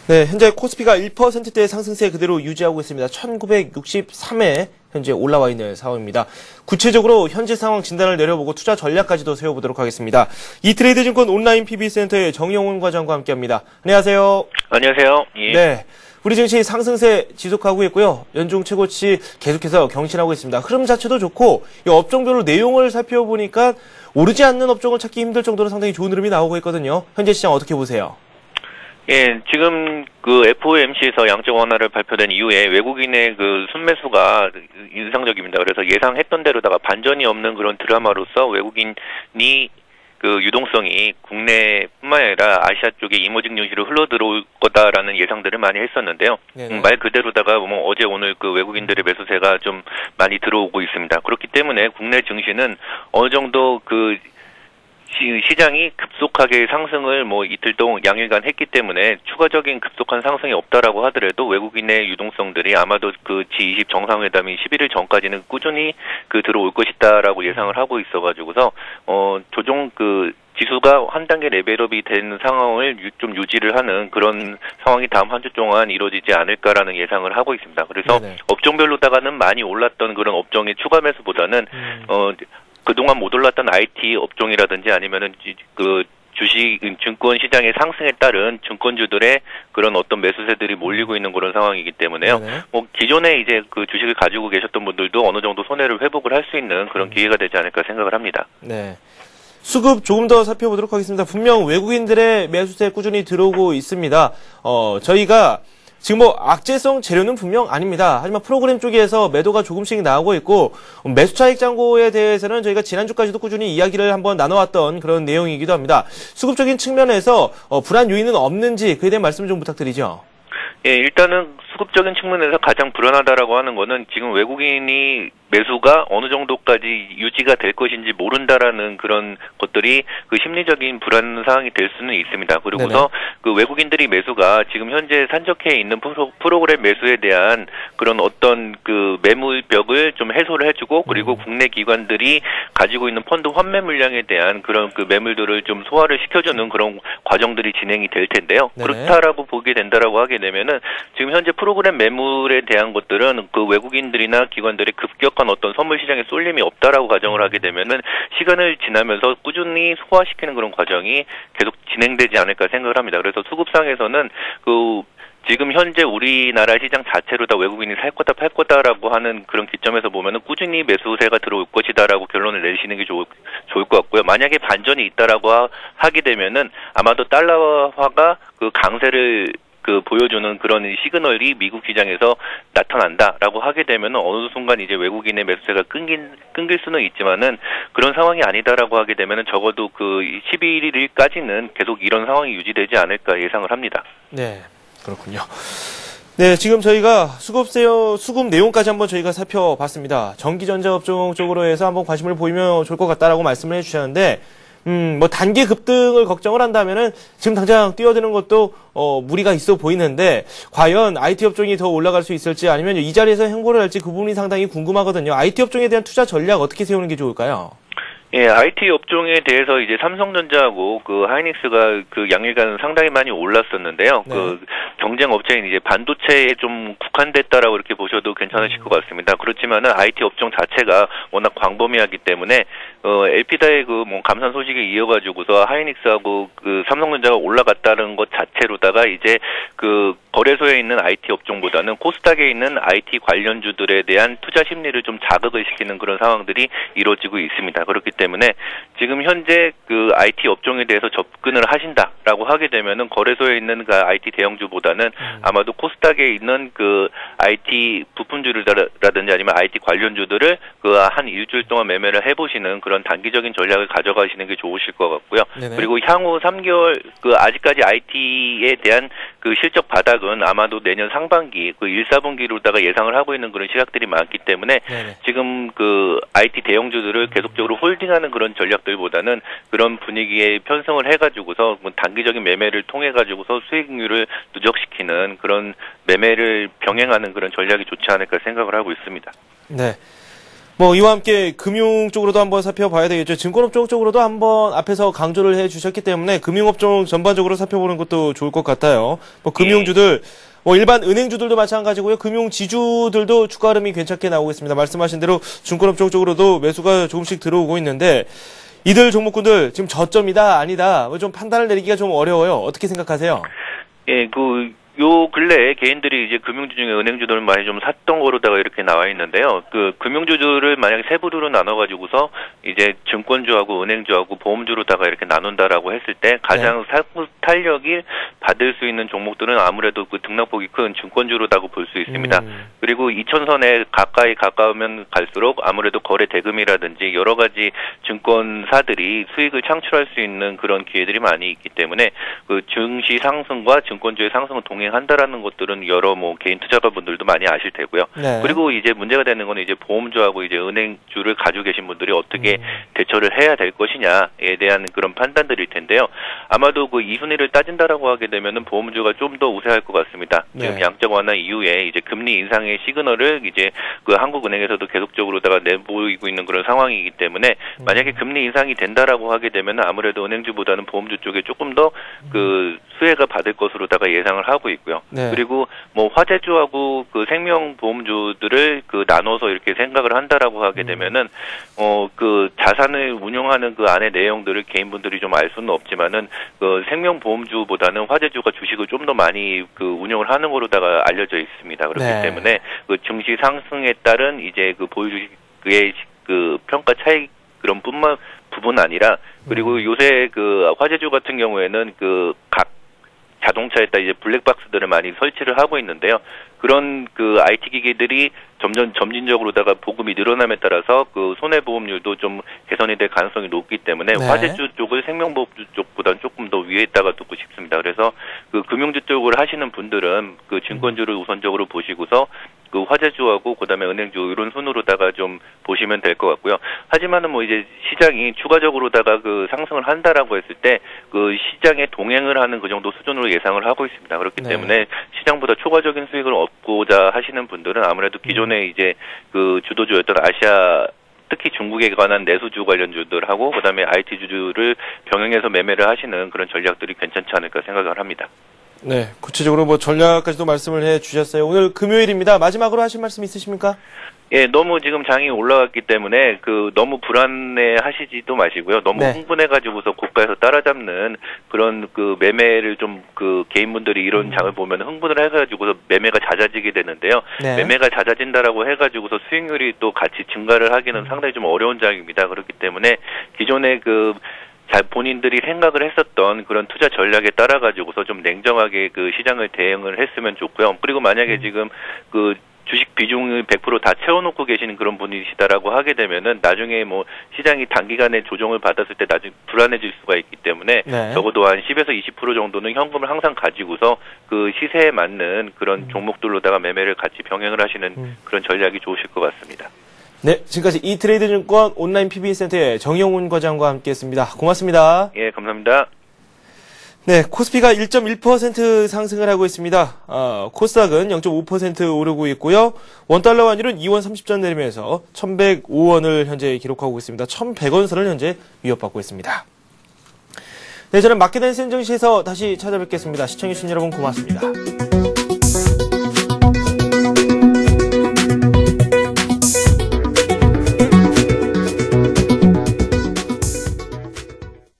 네, 현재 코스피가 1%대의 상승세 그대로 유지하고 있습니다. 1963에 현재 올라와 있는 상황입니다. 구체적으로 현재 상황 진단을 내려보고 투자 전략까지도 세워보도록 하겠습니다. 이트레이드 증권 온라인 PB센터의 정영훈 과장과 함께합니다. 안녕하세요. 안녕하세요. 예. 네, 우리 증시 상승세 지속하고 있고요. 연중 최고치 계속해서 경신하고 있습니다. 흐름 자체도 좋고 이 업종별로 내용을 살펴보니까 오르지 않는 업종을 찾기 힘들 정도로 상당히 좋은 흐름이 나오고 있거든요. 현재 시장 어떻게 보세요? 예, 지금 FOMC에서 양적 완화를 발표된 이후에 외국인의 순매수가 인상적입니다. 그래서 예상했던 대로다가 반전이 없는 그런 드라마로서 외국인이 유동성이 국내뿐만 아니라 아시아 쪽에 이머징 증시로 흘러들어올 거다라는 예상들을 많이 했었는데요. 말 그대로다가 어제 오늘 외국인들의 매수세가 좀 많이 들어오고 있습니다. 그렇기 때문에 국내 증시는 어느 정도 시장이 급속하게 상승을 이틀 동안 양일간 했기 때문에 추가적인 급속한 상승이 없다라고 하더라도 외국인의 유동성들이 아마도 G20 정상회담이 11일 전까지는 꾸준히 들어올 것이다라고 예상을 하고 있어가지고서 조정 지수가 한 단계 레벨업이 되는 상황을 좀 유지를 하는 그런 상황이 다음 한 주 동안 이루어지지 않을까라는 예상을 하고 있습니다. 그래서 네네. 업종별로다가는 많이 올랐던 그런 업종의 추가 매수보다는 그동안 못 올랐던 IT 업종이라든지 아니면은 주식, 증권 시장의 상승에 따른 증권주들의 그런 어떤 매수세들이 몰리고 있는 그런 상황이기 때문에요. 네네. 기존에 이제 주식을 가지고 계셨던 분들도 어느 정도 손해를 회복을 할 수 있는 그런 기회가 되지 않을까 생각을 합니다. 네. 수급 조금 더 살펴보도록 하겠습니다. 분명 외국인들의 매수세 꾸준히 들어오고 있습니다. 저희가 지금 악재성 재료는 분명 아닙니다. 하지만 프로그램 쪽에서 매도가 조금씩 나오고 있고, 매수 차익 잔고에 대해서는 저희가 지난주까지도 꾸준히 이야기를 한번 나눠왔던 그런 내용이기도 합니다. 수급적인 측면에서 불안 요인은 없는지 그에 대한 말씀 좀 부탁드리죠. 예, 일단은 수급적인 측면에서 가장 불안하다라고 하는 거는 지금 외국인이 매수가 어느 정도까지 유지가 될 것인지 모른다라는 그런 것들이 심리적인 불안 상황이 될 수는 있습니다. 그리고서 외국인들이 매수가 지금 현재 산적해 있는 프로그램 매수에 대한 그런 어떤 매물벽을 좀 해소를 해주고, 그리고 국내 기관들이 가지고 있는 펀드 환매 물량에 대한 그런 매물들을 좀 소화를 시켜주는 그런 과정들이 진행이 될 텐데요. 네네. 그렇다라고 보게 된다라고 하게 되면은 지금 현재 프로그램 매물에 대한 것들은 외국인들이나 기관들의 급격한 어떤 선물 시장에 쏠림이 없다라고 가정을 하게 되면은 시간을 지나면서 꾸준히 소화시키는 그런 과정이 계속 진행되지 않을까 생각을 합니다. 그래서 수급상에서는 지금 현재 우리나라 시장 자체로 다 외국인이 살 거다 팔 거다라고 하는 그런 기점에서 보면은 꾸준히 매수세가 들어올 것이다라고 결론을 내리시는 게 좋을 것 같고요. 만약에 반전이 있다라고 하게 되면은 아마도 달러화가 강세를 보여주는 그런 시그널이 미국 시장에서 나타난다라고 하게 되면 어느 순간 이제 외국인의 매수세가 끊길 수는 있지만은 그런 상황이 아니다라고 하게 되면은 적어도 11일까지는 계속 이런 상황이 유지되지 않을까 예상을 합니다. 네, 그렇군요. 네, 지금 저희가 수급 내용까지 한번 저희가 살펴봤습니다. 전기전자 업종 쪽으로 해서 한번 관심을 보이면 좋을 것 같다라고 말씀을 해주셨는데, 뭐 단기 급등을 걱정을 한다면은 지금 당장 뛰어드는 것도 무리가 있어 보이는데 과연 IT 업종이 더 올라갈 수 있을지 아니면 이 자리에서 행보를 할지 그 부분이 상당히 궁금하거든요. IT 업종에 대한 투자 전략 어떻게 세우는 게 좋을까요? 예, IT 업종에 대해서 이제 삼성전자하고 그 하이닉스가 그 양일간 상당히 많이 올랐었는데요. 네. 그 경쟁 업체인 이제 반도체에 좀 국한됐다라고 이렇게 보셔도 괜찮으실 것 같습니다. 그렇지만은 IT 업종 자체가 워낙 광범위하기 때문에 엘피다의 그 뭐 감산 소식에 이어가지고서 하이닉스하고 그 삼성전자가 올라갔다는 것 자체로다가 이제 그 거래소에 있는 IT 업종보다는 코스닥에 있는 IT 관련주들에 대한 투자 심리를 좀 자극을 시키는 그런 상황들이 이루어지고 있습니다. 그렇기 때문에 지금 현재 그 IT 업종에 대해서 접근을 하신다라고 하게 되면은 거래소에 있는 그 IT 대형주보다는 아마도 코스닥에 있는 그 IT 부품주라든지 아니면 IT 관련주들을 그 한 일주일 동안 매매를 해보시는 그런 단기적인 전략을 가져가시는 게 좋으실 것 같고요. 네네. 그리고 향후 3개월 그 아직까지 IT에 대한 그 실적 바닥은 아마도 내년 상반기 그 1, 4분기로다가 예상을 하고 있는 그런 시각들이 많기 때문에 네네. 지금 그 IT 대형주들을 계속적으로 홀딩하는 그런 전략들보다는 그런 분위기에 편성을 해가지고서 뭐 단기적인 매매를 통해가지고서 수익률을 누적시키는 그런 매매를 병행하는 그런 전략이 좋지 않을까 생각을 하고 있습니다. 네. 뭐 이와 함께 금융 쪽으로도 한번 살펴봐야 되겠죠. 증권업종 쪽으로도 한번 앞에서 강조를 해주셨기 때문에 금융업종 전반적으로 살펴보는 것도 좋을 것 같아요. 뭐 금융주들, 뭐 일반 은행주들도 마찬가지고요. 금융지주들도 주가 흐름이 괜찮게 나오고 있습니다. 말씀하신 대로 증권업종 쪽으로도 매수가 조금씩 들어오고 있는데 이들 종목군들 지금 저점이다 아니다 좀 판단을 내리기가 좀 어려워요. 어떻게 생각하세요? 예, 요 근래에 개인들이 이제 금융주 중에 은행주들을 많이 좀 샀던 거로다가 이렇게 나와 있는데요. 그 금융주들을 만약에 세 부류로 나눠가지고서 이제 증권주하고 은행주하고 보험주로다가 이렇게 나눈다라고 했을 때 가장 사고 탄력이 받을 수 있는 종목들은 아무래도 그 등락폭이 큰 증권주로다고 볼 수 있습니다. 그리고 2000선에 가까이 가까우면 갈수록 아무래도 거래 대금이라든지 여러 가지 증권사들이 수익을 창출할 수 있는 그런 기회들이 많이 있기 때문에 그 증시 상승과 증권주의 상승을 동행한다라는 것들은 여러 뭐 개인 투자가분들도 많이 아실 테고요. 네. 그리고 이제 문제가 되는 건 이제 보험주하고 이제 은행주를 가지고 계신 분들이 어떻게 대처를 해야 될 것이냐에 대한 그런 판단들일 텐데요. 아마도 그 2순위를 따진다라고 하게 되면은 보험주가 좀 더 우세할 것 같습니다. 네. 지금 양적 완화 이후에 이제 금리 인상의 시그널을 이제 그 한국은행에서도 계속적으로다가 내보이고 있는 그런 상황이기 때문에 만약에 금리 인상이 된다라고 하게 되면은 아무래도 은행주보다는 보험주 쪽에 조금 더 그 수혜가 받을 것으로다가 예상을 하고 있고요. 네. 그리고 뭐 화재주하고 그 생명보험주들을 그 나눠서 이렇게 생각을 한다라고 하게 되면은 그 자산을 운용하는 그 안의 내용들을 개인분들이 좀 알 수는 없지만은 그 생명보험주보다는 화재주가 주식을 좀 더 많이 그 운용을 하는 거로다가 알려져 있습니다. 그렇기 네. 때문에 그 증시 상승에 따른 이제 그 보유주식의 그 평가 차익 그런 부분 아니라 그리고 요새 그 화재주 같은 경우에는 그 각 자동차에다 이제 블랙박스들을 많이 설치를 하고 있는데요. 그런 그 IT 기기들이 점진적으로다가 보급이 늘어남에 따라서 그 손해보험률도 좀 개선이 될 가능성이 높기 때문에 네. 화재주 쪽을 생명보험주 쪽보다는 조금 더 위에다가 두고 싶습니다. 그래서 그 금융주 쪽을 하시는 분들은 그 증권주를 우선적으로 보시고서 그 화재주하고 그다음에 은행주 이런 순으로다가 좀 보시면 될 것 같고요. 하지만은 뭐 이제 시장이 추가적으로다가 그 상승을 한다라고 했을 때 그 시장에 동행을 하는 그 정도 수준으로 예상을 하고 있습니다. 그렇기 네. 때문에 시장보다 초과적인 수익을 얻고자 하시는 분들은 아무래도 기존에 이제 그 주도주였던 아시아 특히 중국에 관한 내수주 관련주들하고 그다음에 IT주를 병행해서 매매를 하시는 그런 전략들이 괜찮지 않을까 생각을 합니다. 네, 구체적으로 뭐 전략까지도 말씀을 해 주셨어요. 오늘 금요일입니다. 마지막으로 하실 말씀 있으십니까? 예, 너무 지금 장이 올라갔기 때문에 그 너무 불안해 하시지도 마시고요. 너무 네. 흥분해가지고서 고가에서 따라잡는 그런 그 매매를 좀 그 개인분들이 이런 장을 보면 흥분을 해가지고서 매매가 잦아지게 되는데요. 네. 매매가 잦아진다라고 해가지고서 수익률이 또 같이 증가를 하기는 상당히 좀 어려운 장입니다. 그렇기 때문에 기존에 그 본인들이 생각을 했었던 그런 투자 전략에 따라 가지고서 좀 냉정하게 그 시장을 대응을 했으면 좋고요. 그리고 만약에 지금 그 주식 비중을 100% 다 채워놓고 계시는 그런 분이시다라고 하게 되면은 나중에 뭐 시장이 단기간에 조정을 받았을 때 나중에 불안해질 수가 있기 때문에 네. 적어도 한 10에서 20% 정도는 현금을 항상 가지고서 그 시세에 맞는 그런 종목들로다가 매매를 같이 병행을 하시는 그런 전략이 좋으실 것 같습니다. 네, 지금까지 이트레이드증권 온라인 PB센터의 정영훈 과장과 함께했습니다. 고맙습니다. 예, 감사합니다. 네, 코스피가 1.1% 상승을 하고 있습니다. 코스닥은 0.5% 오르고 있고요. 원달러 환율은 2원 30전 내리면서 1,105원을 현재 기록하고 있습니다. 1,100원 선을 현재 위협받고 있습니다. 네, 저는 맡게 된 센 증시에서 다시 찾아뵙겠습니다. 시청해주신 여러분 고맙습니다.